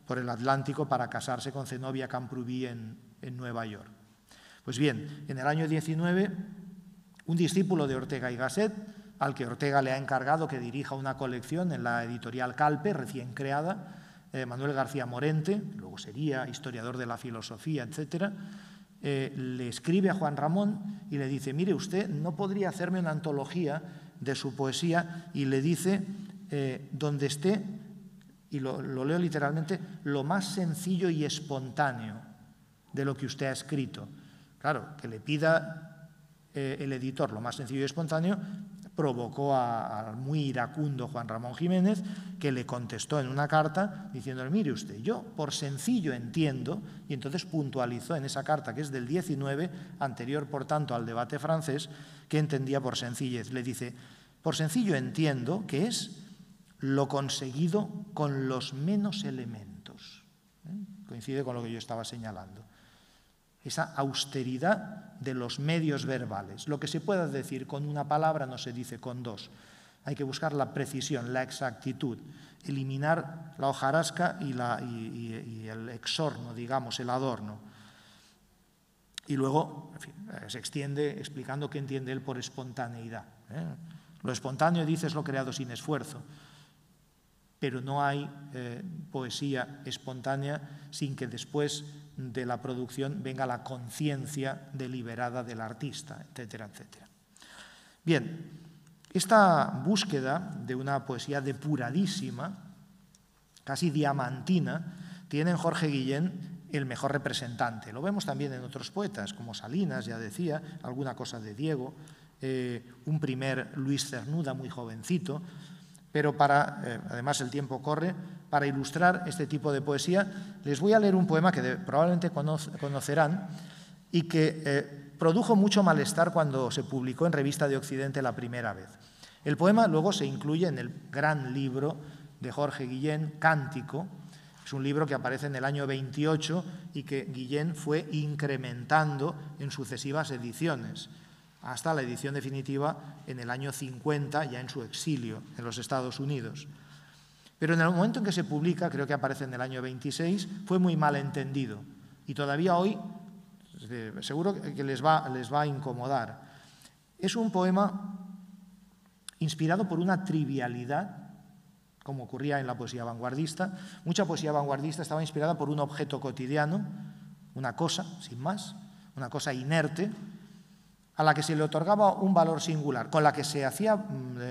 por el Atlántico para casarse con Zenobia Camprubí en Nueva York. Pues bien, en el año 19, un discípulo de Ortega y Gasset, al que Ortega le ha encargado que dirija una colección en la editorial Calpe, recién creada, Manuel García Morente, luego sería historiador de la filosofía, etcétera, le escribe a Juan Ramón y le dice: mire, usted no podría hacerme una antología de su poesía, y le dice donde esté, y lo leo literalmente, lo más sencillo y espontáneo de lo que usted ha escrito. Claro, que le pida el editor lo más sencillo y espontáneo provocó al muy iracundo Juan Ramón Jiménez, que le contestó en una carta diciéndole: mire usted, yo por sencillo entiendo, y entonces puntualizó en esa carta, que es del 19, anterior por tanto al debate francés, que entendía por sencillez. Le dice: por sencillo entiendo que es lo conseguido con los menos elementos. Coincide con lo que yo estaba señalando. Esa austeridad de los medios verbales. Lo que se pueda decir con una palabra no se dice con dos. Hay que buscar la precisión, la exactitud, eliminar la hojarasca y el exorno, digamos, el adorno. Y luego, en fin, se extiende explicando qué entiende él por espontaneidad. Lo espontáneo, dice, es lo creado sin esfuerzo. Pero no hay poesía espontánea sin que después de la producción venga la conciencia deliberada del artista, etcétera, etcétera. Bien, esta búsqueda de una poesía depuradísima, casi diamantina, tiene en Jorge Guillén el mejor representante. Lo vemos también en otros poetas, como Salinas, ya decía, alguna cosa de Diego, un primer Luis Cernuda muy jovencito. Pero además el tiempo corre, para ilustrar este tipo de poesía, les voy a leer un poema que probablemente conocerán y que produjo mucho malestar cuando se publicó en Revista de Occidente la primera vez. El poema luego se incluye en el gran libro de Jorge Guillén, Cántico. Es un libro que aparece en el año 28 y que Guillén fue incrementando en sucesivas ediciones, hasta la edición definitiva en el año 50, ya en su exilio en los Estados Unidos. Pero en el momento en que se publica, creo que aparece en el año 26, fue muy mal entendido. Y todavía hoy, seguro que les va a incomodar. Es un poema inspirado por una trivialidad, como ocurría en la poesía vanguardista. Mucha poesía vanguardista estaba inspirada por un objeto cotidiano, una cosa, sin más, una cosa inerte, a la que se le otorgaba un valor singular, con la que se hacía,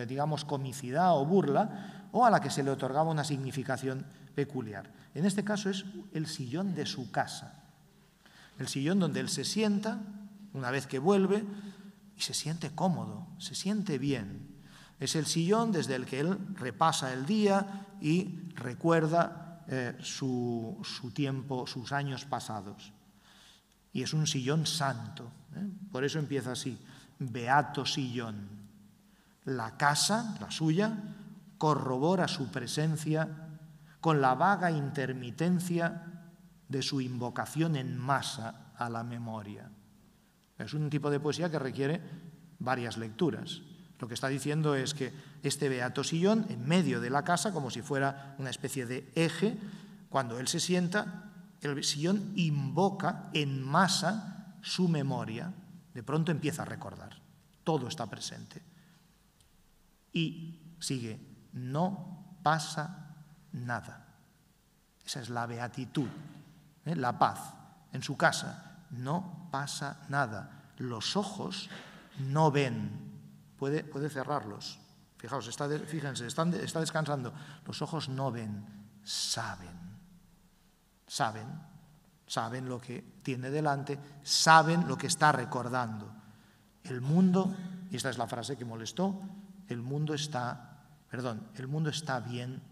digamos, comicidad o burla, o a la que se le otorgaba una significación peculiar. En este caso es el sillón de su casa, el sillón donde él se sienta una vez que vuelve y se siente cómodo, se siente bien. Es el sillón desde el que él repasa el día y recuerda su tiempo, sus años pasados. Y es un sillón santo. Por eso empieza así: beato sillón. La casa, la suya, corrobora su presencia con la vaga intermitencia de su invocación en masa a la memoria. Es un tipo de poesía que requiere varias lecturas. Lo que está diciendo es que este beato sillón, en medio de la casa, como si fuera una especie de eje, cuando él se sienta, el sillón invoca en masa su memoria. De pronto empieza a recordar. Todo está presente. Y sigue: no pasa nada. Esa es la beatitud, la paz. En su casa no pasa nada. Los ojos no ven. Puede cerrarlos. Fijaos, fíjense, está descansando. Los ojos no ven, saben. Saben lo que tiene delante, saben lo que está recordando. El mundo, y esta es la frase que molestó, el mundo está bien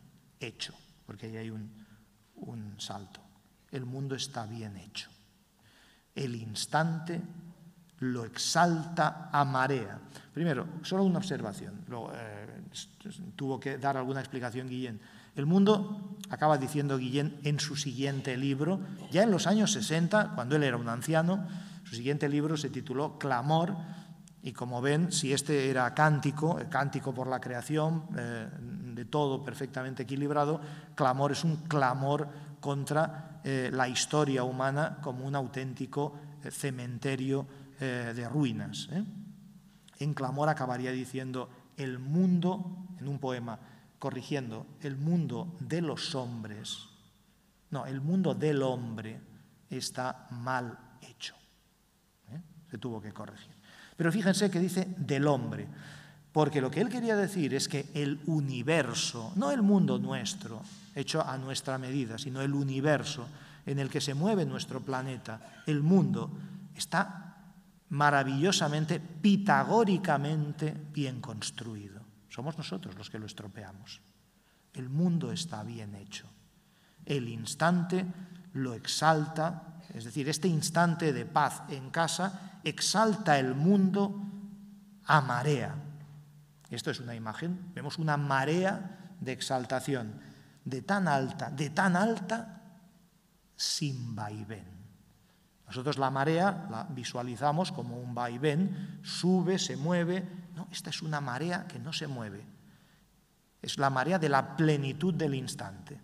hecho, porque ahí hay un salto. El mundo está bien hecho. El instante lo exalta a marea. Primero, solo una observación. Luego, tuvo que dar alguna explicación Guillén. El mundo, acaba diciendo Guillén en su siguiente libro, ya en los años 60, cuando él era un anciano, su siguiente libro se tituló Clamor, y como ven, si este era cántico, el cántico por la creación, de todo perfectamente equilibrado, Clamor es un clamor contra la historia humana como un auténtico cementerio de ruinas. En Clamor acabaría diciendo el mundo, en un poema, corrigiendo, el mundo de los hombres, no, el mundo del hombre está mal hecho. Se tuvo que corregir. Pero fíjense que dice del hombre, porque lo que él quería decir es que el universo, no el mundo nuestro, hecho a nuestra medida, sino el universo en el que se mueve nuestro planeta, el mundo, está maravillosamente, pitagóricamente bien construido. Somos nosotros los que lo estropeamos. El mundo está bien hecho. El instante lo exalta, es decir, este instante de paz en casa exalta el mundo a marea. Esto es una imagen, vemos una marea de exaltación, de tan alta, sin vaivén. Nosotros la marea la visualizamos como un vaivén, sube, se mueve. No, esta es una marea que no se mueve. Es la marea de la plenitud del instante.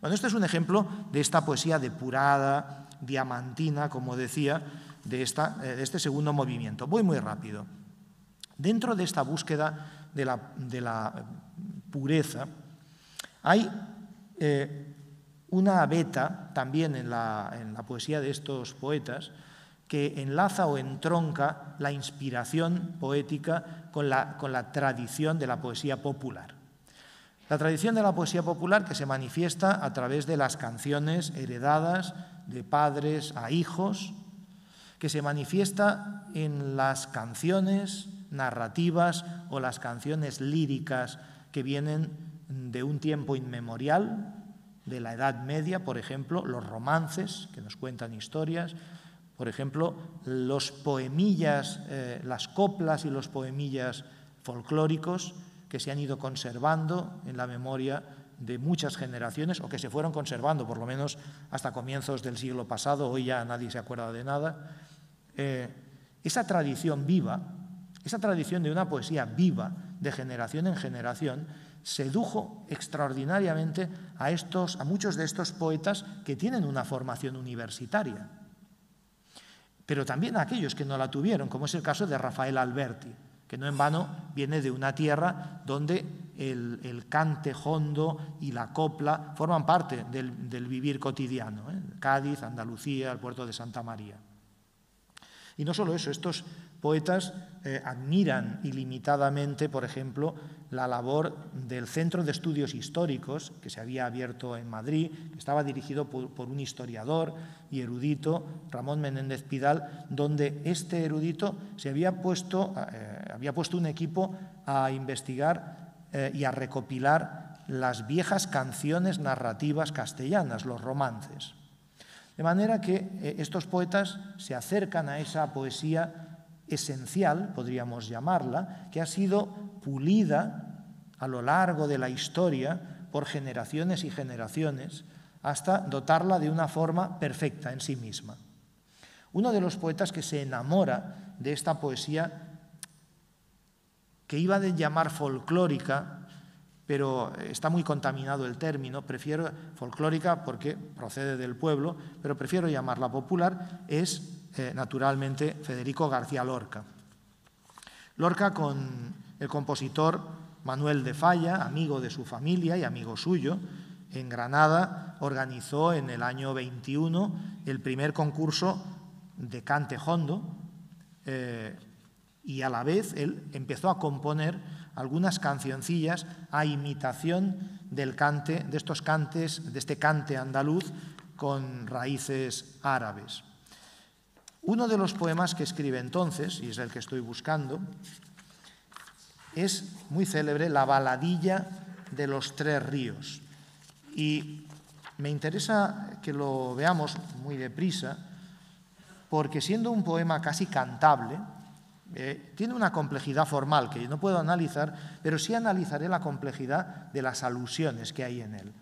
Bueno, este es un ejemplo de esta poesía depurada, diamantina, como decía, de este segundo movimiento. Voy muy rápido. Dentro de esta búsqueda de la pureza hay una veta también en la poesía de estos poetas que enlaza o entronca la inspiración poética con la tradición de la poesía popular. La tradición de la poesía popular que se manifiesta a través de las canciones heredadas de padres a hijos, que se manifiesta en las canciones narrativas o las canciones líricas que vienen de un tiempo inmemorial, de la Edad Media, por ejemplo, los romances que nos cuentan historias, por ejemplo, los poemillas, las coplas y los poemillas folclóricos que se han ido conservando en la memoria de muchas generaciones o que se fueron conservando, por lo menos hasta comienzos del siglo pasado, hoy ya nadie se acuerda de nada. Esa tradición viva, esa tradición de una poesía viva de generación en generación, sedujo extraordinariamente a muchos de estos poetas que tienen una formación universitaria, pero también a aquellos que no la tuvieron, como es el caso de Rafael Alberti, que no en vano viene de una tierra donde el cante hondo y la copla forman parte del vivir cotidiano, Cádiz, Andalucía, el puerto de Santa María. Y no solo eso, estos poetas admiran ilimitadamente, por ejemplo, la labor del Centro de Estudios Históricos que se había abierto en Madrid, que estaba dirigido por un historiador y erudito, Ramón Menéndez Pidal, donde este erudito se había puesto un equipo a investigar y a recopilar las viejas canciones narrativas castellanas, los romances. De manera que estos poetas se acercan a esa poesía esencial, podríamos llamarla, que ha sido pulida a lo largo de la historia por generaciones y generaciones hasta dotarla de una forma perfecta en sí misma. Uno de los poetas que se enamora de esta poesía, que iba a llamar folclórica, pero está muy contaminado el término, prefiero folclórica porque procede del pueblo, pero prefiero llamarla popular, es naturalmente Federico García Lorca. Lorca, con el compositor Manuel de Falla, amigo de su familia y amigo suyo, en Granada organizó en el año 21 el primer concurso de cante hondo y a la vez él empezó a componer algunas cancioncillas a imitación del cante, de estos cantes, de este cante andaluz con raíces árabes. Uno de los poemas que escribe entonces, y es el que estoy buscando, es muy célebre, La baladilla de los tres ríos. Y me interesa que lo veamos muy deprisa, porque siendo un poema casi cantable, Tiene una complejidad formal que yo no puedo analizar, pero sí analizaré la complejidad de las alusiones que hay en él.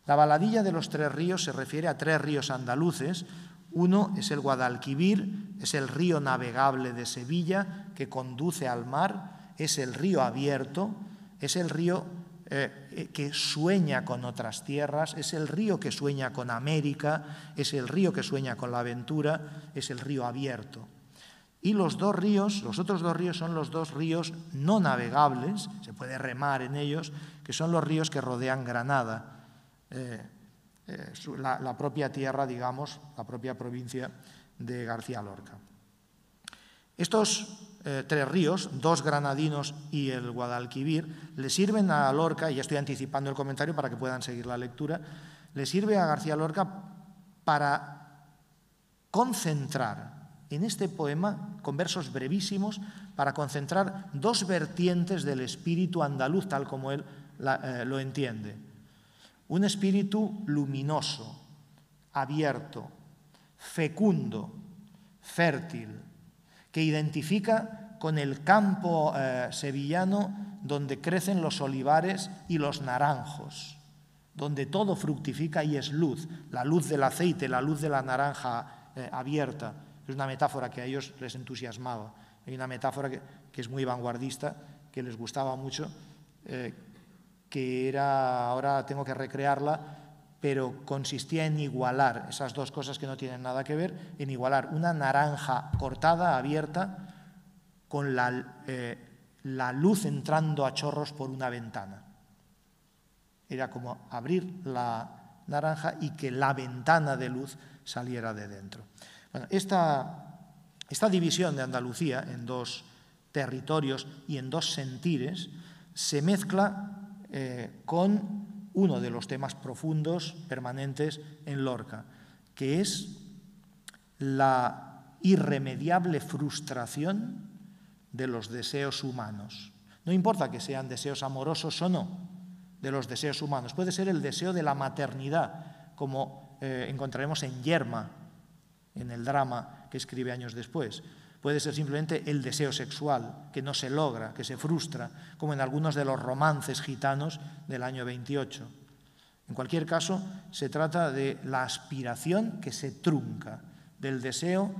La baladilla de los 3 ríos se refiere a 3 ríos andaluces. Uno es el Guadalquivir, es el río navegable de Sevilla que conduce al mar, es el río abierto, es el río que sueña con otras tierras, es el río que sueña con América, es el río que sueña con la aventura, es el río abierto. Y los otros 2 ríos son los 2 ríos no navegables, se puede remar en ellos, que son los ríos que rodean Granada, la propia tierra, digamos, la propia provincia de García Lorca. Estos 3 ríos, 2 granadinos y el Guadalquivir, le sirven a Lorca, y ya estoy anticipando el comentario para que puedan seguir la lectura, le sirve a García Lorca para concentrar en este poema, con versos brevísimos, para concentrar 2 vertientes del espíritu andaluz, tal como él lo entiende. Un espíritu luminoso, abierto, fecundo, fértil, que identifica con el campo sevillano donde crecen los olivares y los naranjos, donde todo fructifica y es luz, la luz del aceite, la luz de la naranja abierta. Es una metáfora que a ellos les entusiasmaba. Hay una metáfora que es muy vanguardista, que les gustaba mucho, que era, ahora tengo que recrearla, pero consistía en igualar esas 2 cosas que no tienen nada que ver, en igualar una naranja cortada, abierta, con la luz entrando a chorros por una ventana. Era como abrir la naranja y que la ventana de luz saliera de dentro. Bueno, esta división de Andalucía en 2 territorios y en 2 sentires se mezcla con uno de los temas profundos, permanentes en Lorca, que es la irremediable frustración de los deseos humanos. No importa que sean deseos amorosos o no, de los deseos humanos. Puede ser el deseo de la maternidad, como encontraremos en Yerma, en el drama que escribe años después. Puede ser simplemente el deseo sexual, que no se logra, que se frustra, como en algunos de los romances gitanos del año 28. En cualquier caso, se trata de la aspiración que se trunca, del deseo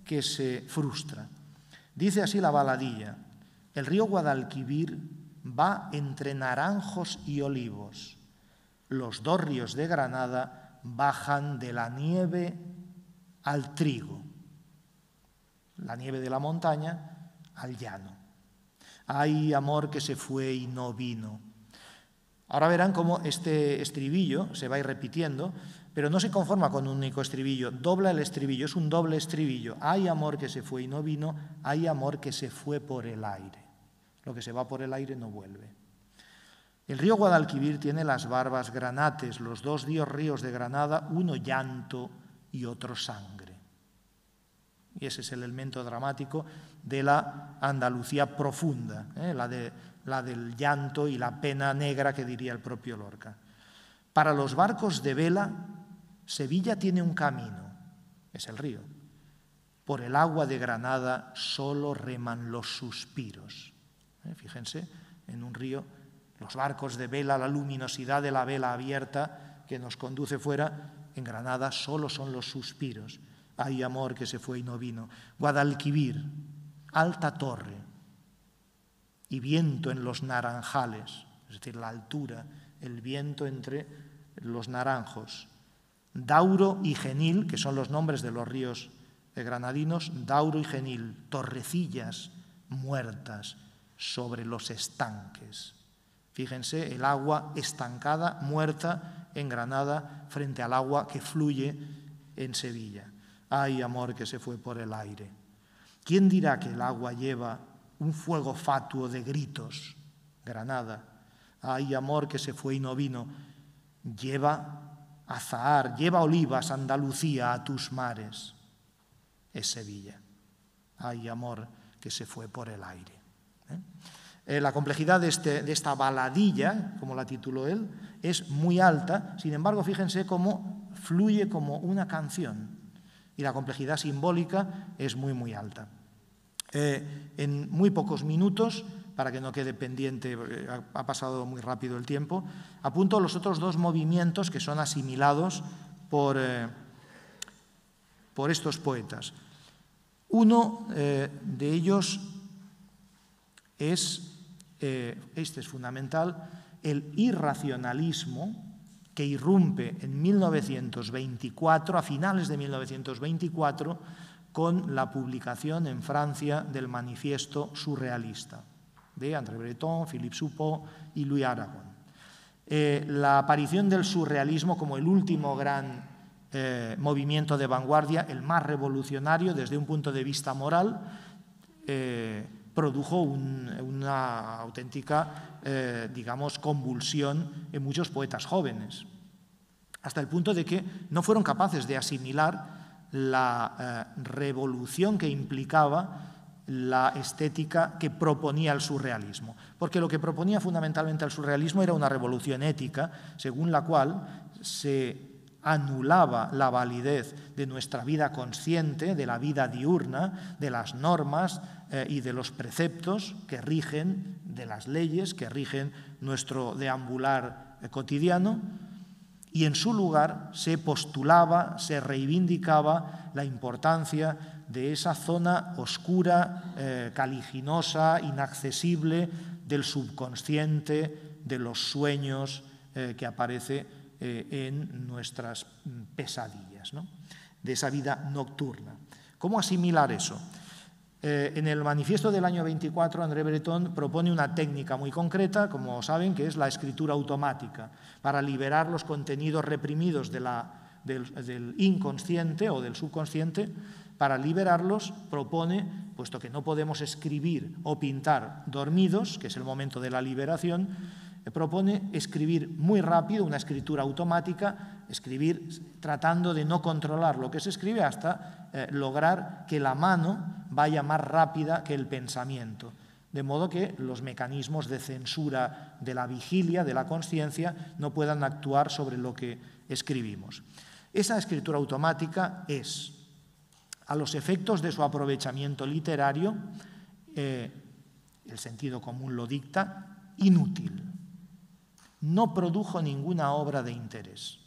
que se frustra. Dice así la baladilla: el río Guadalquivir va entre naranjos y olivos. Los 2 ríos de Granada bajan de la nieve al trigo. La nieve de la montaña al llano. Hay amor que se fue y no vino. Ahora verán cómo este estribillo se va a ir repitiendo, pero no se conforma con un único estribillo, dobla el estribillo, es un doble estribillo. Hay amor que se fue y no vino, hay amor que se fue por el aire. Lo que se va por el aire no vuelve. El río Guadalquivir tiene las barbas granates, los 2 ríos de Granada, uno llanto y otro sangre. Y ese es el elemento dramático de la Andalucía profunda, la del llanto y la pena negra que diría el propio Lorca. Para los barcos de vela, Sevilla tiene un camino, es el río. Por el agua de Granada solo reman los suspiros. Fíjense, en un río, los barcos de vela, la luminosidad de la vela abierta que nos conduce fuera, en Granada solo son los suspiros. Hay amor que se fue y no vino. Guadalquivir, alta torre y viento en los naranjales, es decir, la altura, el viento entre los naranjos. Dauro y Genil, que son los nombres de los ríos granadinos, Dauro y Genil, torrecillas muertas sobre los estanques. Fíjense, el agua estancada, muerta en Granada frente al agua que fluye en Sevilla. Hay amor que se fue por el aire. ¿Quién dirá que el agua lleva un fuego fatuo de gritos? Granada. Hay amor que se fue y no vino. Lleva azahar, lleva olivas, Andalucía, a tus mares. Es Sevilla. Hay amor que se fue por el aire. La complejidad de esta baladilla, como la tituló él, es muy alta. Sin embargo, fíjense cómo fluye como una canción. Y la complejidad simbólica es muy, muy alta. En muy pocos minutos, para que no quede pendiente, porque ha pasado muy rápido el tiempo, apunto los otros dos movimientos que son asimilados por estos poetas. Uno de ellos es, este es fundamental, el irracionalismo que irrumpe en 1924, a finales de 1924, con la publicación en Francia del Manifiesto Surrealista de André Breton, Philippe Soupault y Louis Aragon. La aparición del surrealismo como el último gran movimiento de vanguardia, el más revolucionario desde un punto de vista moral, produjo una auténtica, digamos, convulsión en muchos poetas jóvenes, hasta el punto de que no fueron capaces de asimilar la revolución que implicaba la estética que proponía el surrealismo. Porque lo que proponía fundamentalmente el surrealismo era una revolución ética, según la cual se anulaba la validez de nuestra vida consciente, de la vida diurna, de las normas y de los preceptos que rigen, de las leyes que rigen nuestro deambular cotidiano, y en su lugar se postulaba, se reivindicaba la importancia de esa zona oscura, caliginosa, inaccesible del subconsciente, de los sueños que aparece en nuestras pesadillas, ¿no? De esa vida nocturna. ¿Cómo asimilar eso? En el manifiesto del año 24, André Breton propone una técnica muy concreta, como saben, que es la escritura automática, para liberar los contenidos reprimidos del inconsciente o del subconsciente. Para liberarlos propone, puesto que no podemos escribir o pintar dormidos, que es el momento de la liberación, propone escribir muy rápido, una escritura automática, escribir tratando de no controlar lo que se escribe hasta lograr que la mano vaya más rápida que el pensamiento, de modo que los mecanismos de censura de la vigilia, de la consciencia, no puedan actuar sobre lo que escribimos. Esa escritura automática es, a los efectos de su aprovechamiento literario, el sentido común lo dicta, inútil. No produjo ninguna obra de interés.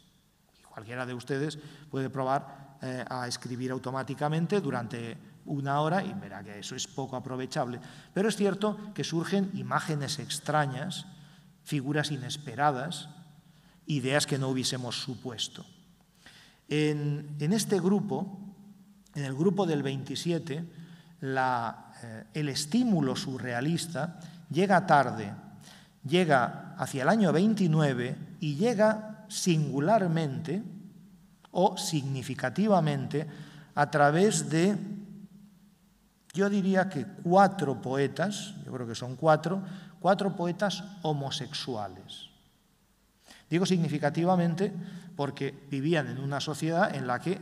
Cualquiera de ustedes puede probar a escribir automáticamente durante una hora y verá que eso es poco aprovechable. Pero es cierto que surgen imágenes extrañas, figuras inesperadas, ideas que no hubiésemos supuesto. En este grupo, en el grupo del 27, el estímulo surrealista llega tarde, llega hacia el año 29 y llega singularmente o significativamente a través de, yo diría que 4 poetas, yo creo que son 4 poetas homosexuales. Digo significativamente porque vivían en una sociedad en la que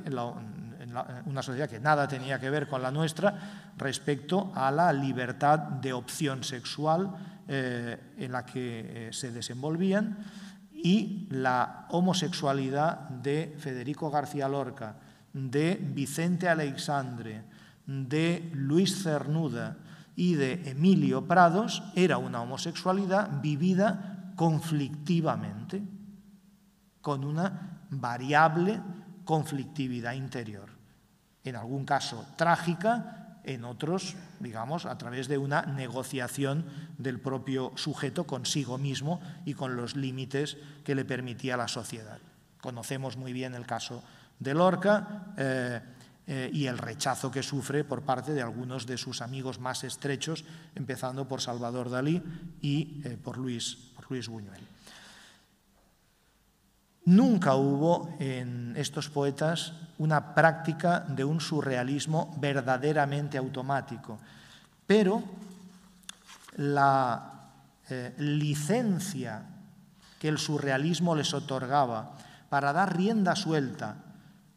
una sociedad que nada tenía que ver con la nuestra respecto a la libertad de opción sexual en la que se desenvolvían, y la homosexualidad de Federico García Lorca, de Vicente Aleixandre, de Luis Cernuda y de Emilio Prados era una homosexualidad vivida conflictivamente, con una variable conflictividad interior. En algún caso trágica, en otros, digamos, a través de una negociación del propio sujeto consigo mismo y con los límites que le permitía la sociedad. Conocemos muy bien el caso de Lorca y el rechazo que sufre por parte de algunos de sus amigos más estrechos, empezando por Salvador Dalí y por Luis Buñuel. Nunca hubo en estos poetas una práctica de un surrealismo verdaderamente automático, pero la licencia que el surrealismo les otorgaba para dar rienda suelta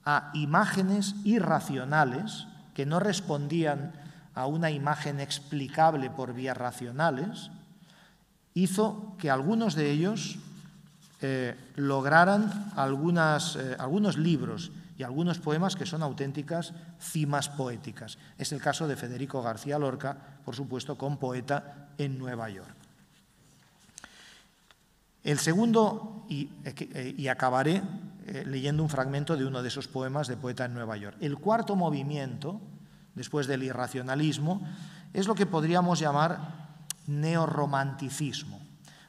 a imágenes irracionales que no respondían a una imagen explicable por vías racionales, hizo que algunos de ellos lograran algunos libros y algunos poemas que son auténticas cimas poéticas. Es el caso de Federico García Lorca, por supuesto, con Poeta en Nueva York. El segundo, y acabaré leyendo un fragmento de uno de esos poemas de Poeta en Nueva York. El cuarto movimiento, después del irracionalismo, es lo que podríamos llamar neorromanticismo.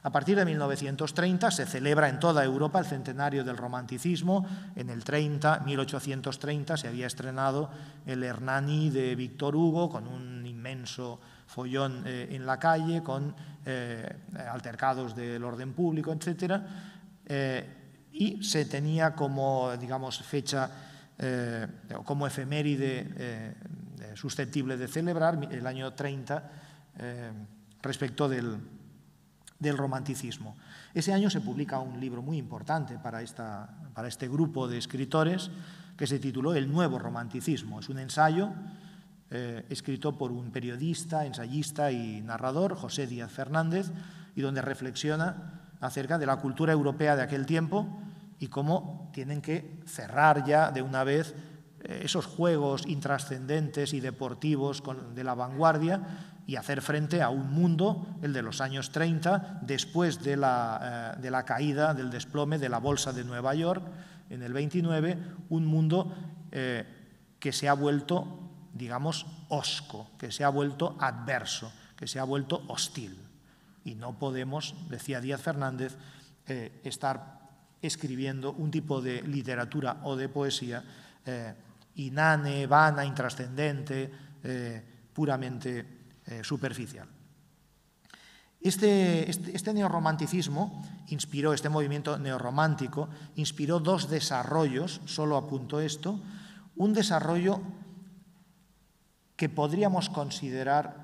A partir de 1930 se celebra en toda Europa el centenario del romanticismo. En el 1830 se había estrenado el Hernani de Víctor Hugo con un inmenso follón en la calle, con altercados del orden público, etc. Y se tenía como, digamos, fecha, como efeméride susceptible de celebrar el año 30 respecto del romanticismo. Ese año se publica un libro muy importante para este grupo de escritores que se tituló El nuevo romanticismo. Es un ensayo escrito por un periodista, ensayista y narrador, José Díaz Fernández, y donde reflexiona acerca de la cultura europea de aquel tiempo y cómo tienen que cerrar ya de una vez esos juegos intrascendentes y deportivos de la vanguardia y hacer frente a un mundo, el de los años 30, después de la caída, del desplome de la Bolsa de Nueva York en el 29, un mundo que se ha vuelto, digamos, hosco, que se ha vuelto adverso, que se ha vuelto hostil. Y no podemos, decía Díaz Fernández, estar escribiendo un tipo de literatura o de poesía inane, vana, intrascendente, puramente superficial. Este neorromanticismo inspiró, este movimiento neorromántico, inspiró dos desarrollos, solo apunto esto, un desarrollo que podríamos considerar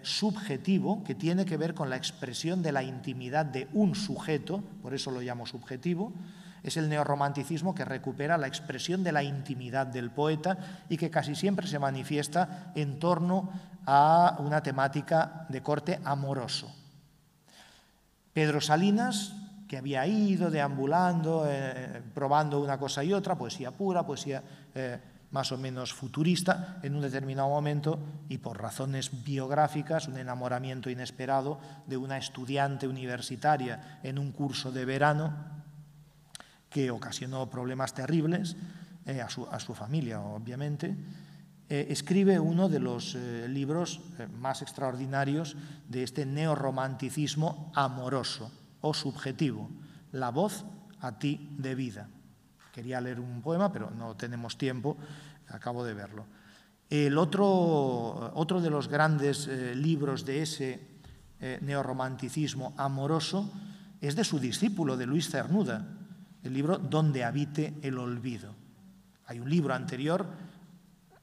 subjetivo, que tiene que ver con la expresión de la intimidad de un sujeto, por eso lo llamo subjetivo. Es el neorromanticismo que recupera la expresión de la intimidad del poeta y que casi siempre se manifiesta en torno a una temática de corte amoroso. Pedro Salinas, que había ido deambulando, probando una cosa y otra, poesía pura, poesía más o menos futurista, en un determinado momento, y por razones biográficas, un enamoramiento inesperado de una estudiante universitaria en un curso de verano que ocasionó problemas terribles a su familia, obviamente, escribe uno de los libros más extraordinarios de este neorromanticismo amoroso o subjetivo, La voz a ti de vida. Quería leer un poema, pero no tenemos tiempo, acabo de verlo. El otro de los grandes libros de ese neorromanticismo amoroso es de su discípulo, de Luis Cernuda, el libro Donde habite el olvido. Hay un libro anterior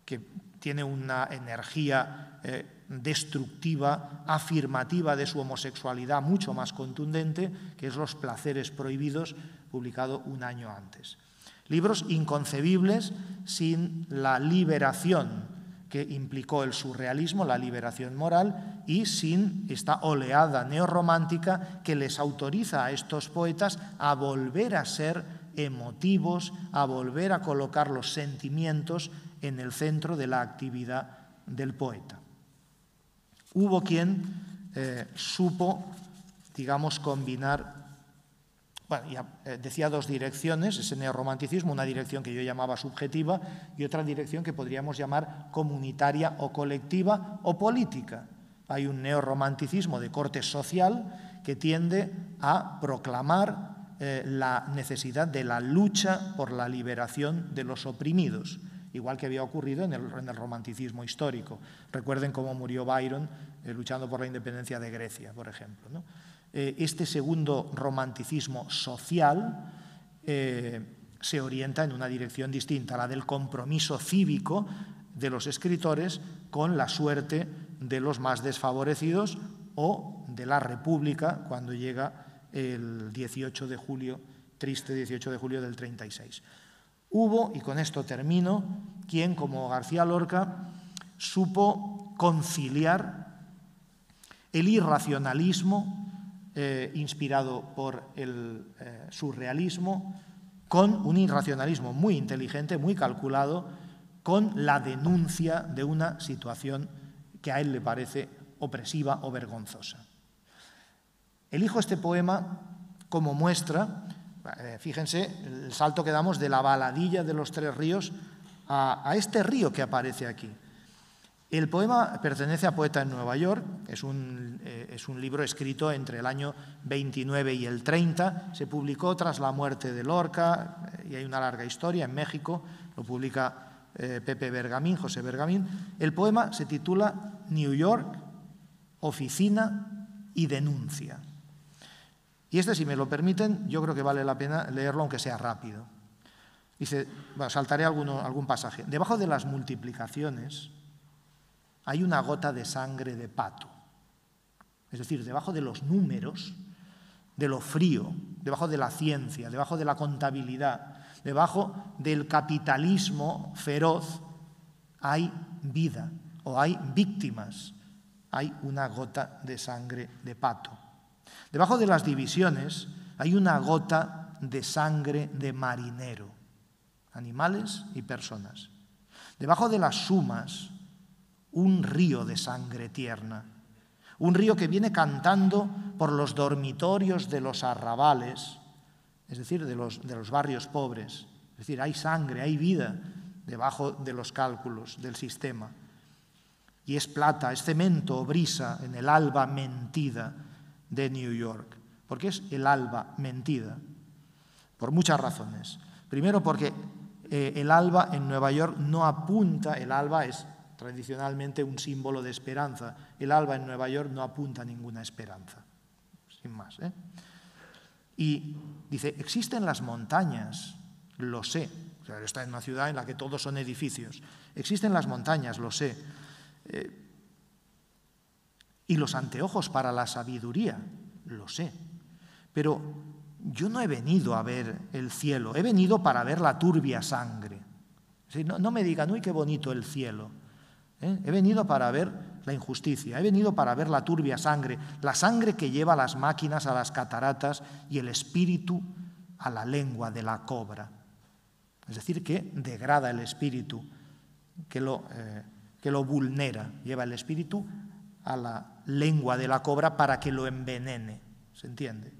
que tiene una energía destructiva, afirmativa de su homosexualidad mucho más contundente, que es Los placeres prohibidos, publicado un año antes. Libros inconcebibles sin la liberación que implicó el surrealismo, la liberación moral, y sin esta oleada neorromántica que les autoriza a estos poetas a volver a ser emotivos, a volver a colocar los sentimientos en el centro de la actividad del poeta. Hubo quien supo, digamos, combinar. Bueno, ya decía dos direcciones, ese neorromanticismo, una dirección que yo llamaba subjetiva y otra dirección que podríamos llamar comunitaria o colectiva o política. Hay un neorromanticismo de corte social que tiende a proclamar la necesidad de la lucha por la liberación de los oprimidos, igual que había ocurrido en el romanticismo histórico. Recuerden cómo murió Byron luchando por la independencia de Grecia, por ejemplo, ¿no? Este segundo romanticismo social se orienta en una dirección distinta, la del compromiso cívico de los escritores con la suerte de los más desfavorecidos o de la República cuando llega el 18 de julio, triste 18 de julio del 36. Hubo, y con esto termino, quien, como García Lorca, supo conciliar el irracionalismo inspirado por el surrealismo con un irracionalismo muy inteligente, muy calculado, con la denuncia de una situación que a él le parece opresiva o vergonzosa. Elijo este poema como muestra, fíjense el salto que damos de la baladilla de los tres ríos a este río que aparece aquí. El poema pertenece a Poeta en Nueva York, es un libro escrito entre el año 29 y el 30, se publicó tras la muerte de Lorca y hay una larga historia en México, lo publica Pepe Bergamín, José Bergamín. El poema se titula New York, Oficina y Denuncia. Y si me lo permiten, yo creo que vale la pena leerlo aunque sea rápido. Dice, bueno, saltaré algún pasaje. Debajo de las multiplicaciones hay una gota de sangre de pato. Es decir, debajo de los números, de lo frío, debajo de la ciencia, debajo de la contabilidad, debajo del capitalismo feroz, hay vida o hay víctimas, hay una gota de sangre de pato. Debajo de las divisiones hay una gota de sangre de marinero, animales y personas. Debajo de las sumas, un río de sangre tierna, un río que viene cantando por los dormitorios de los arrabales, es decir, de los barrios pobres. Es decir, hay sangre, hay vida debajo de los cálculos del sistema. Y es plata, es cemento o brisa en el alba mentida de New York. ¿Por qué es el alba mentida? Por muchas razones. Primero porque el alba en Nueva York no apunta, el alba es tradicionalmente un símbolo de esperanza. El alba en Nueva York no apunta a ninguna esperanza, sin más. Y dice, existen las montañas, lo sé. O sea, está en una ciudad en la que todos son edificios. Existen las montañas, lo sé. Y los anteojos para la sabiduría, lo sé. Pero yo no he venido a ver el cielo, he venido para ver la turbia sangre. No me digan, uy, qué bonito el cielo. He venido para ver la injusticia, he venido para ver la turbia sangre, la sangre que lleva las máquinas a las cataratas y el espíritu a la lengua de la cobra. Es decir, que degrada el espíritu, que lo vulnera, lleva el espíritu a la lengua de la cobra para que lo envenene. ¿Se entiende?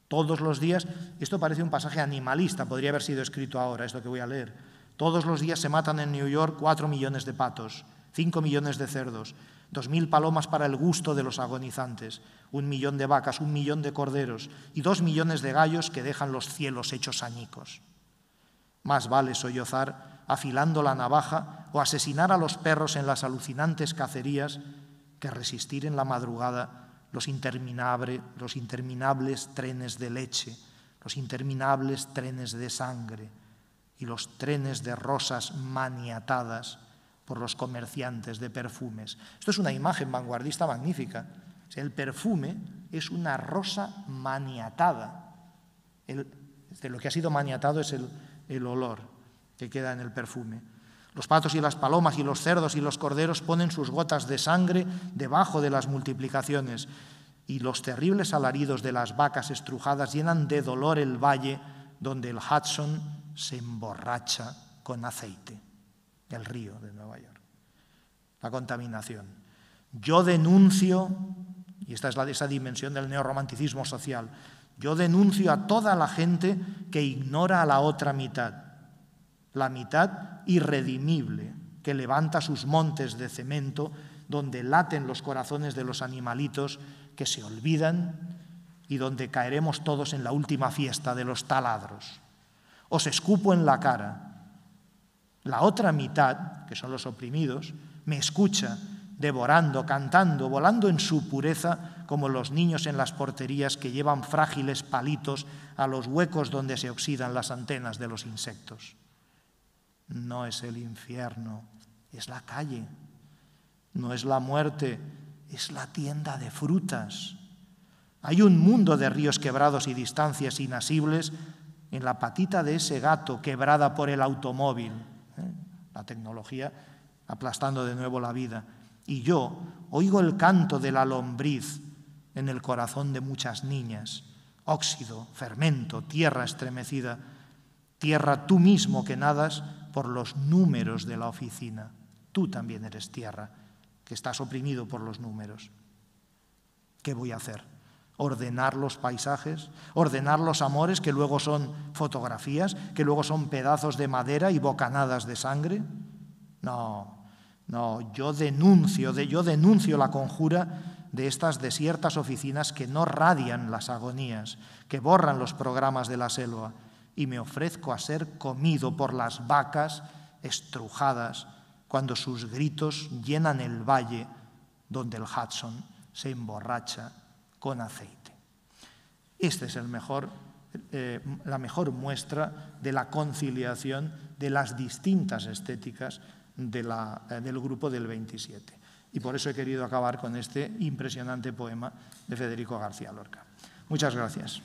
Todos los días, esto parece un pasaje animalista, podría haber sido escrito ahora, esto que voy a leer. Todos los días se matan en New York 4 millones de patos, 5 millones de cerdos, 2.000 palomas para el gusto de los agonizantes, 1 millón de vacas, 1 millón de corderos y 2 millones de gallos que dejan los cielos hechos añicos. Más vale sollozar afilando la navaja o asesinar a los perros en las alucinantes cacerías que resistir en la madrugada los interminables trenes de leche, los interminables trenes de sangre y los trenes de rosas maniatadas por los comerciantes de perfumes. Esto es una imagen vanguardista magnífica. O sea, el perfume es una rosa maniatada. Lo que ha sido maniatado es el olor que queda en el perfume. Los patos y las palomas y los cerdos y los corderos ponen sus gotas de sangre debajo de las multiplicaciones y los terribles alaridos de las vacas estrujadas llenan de dolor el valle donde el Hudson se emborracha con aceite, el río de Nueva York. La contaminación. Yo denuncio, y esta es esa dimensión del neorromanticismo social, yo denuncio a toda la gente que ignora a la otra mitad, la mitad irredimible que levanta sus montes de cemento donde laten los corazones de los animalitos que se olvidan y donde caeremos todos en la última fiesta de los taladros. Os escupo en la cara. La otra mitad, que son los oprimidos, me escucha, devorando, cantando, volando en su pureza como los niños en las porterías que llevan frágiles palitos a los huecos donde se oxidan las antenas de los insectos. No es el infierno, es la calle. No es la muerte, es la tienda de frutas. Hay un mundo de ríos quebrados y distancias inasibles en la patita de ese gato quebrada por el automóvil, la tecnología aplastando de nuevo la vida. Y yo oigo el canto de la lombriz en el corazón de muchas niñas, óxido, fermento, tierra estremecida. Tierra tú mismo que nadas por los números de la oficina. Tú también eres tierra, que estás oprimido por los números. ¿Qué voy a hacer? ¿Ordenar los paisajes? ¿Ordenar los amores que luego son fotografías? ¿Que luego son pedazos de madera y bocanadas de sangre? No, yo denuncio la conjura de estas desiertas oficinas que no radian las agonías, que borran los programas de la selva, y me ofrezco a ser comido por las vacas estrujadas cuando sus gritos llenan el valle donde el Hudson se emborracha con aceite. Esta es la mejor muestra de la conciliación de las distintas estéticas del grupo del 27. Y por eso he querido acabar con este impresionante poema de Federico García Lorca. Muchas gracias.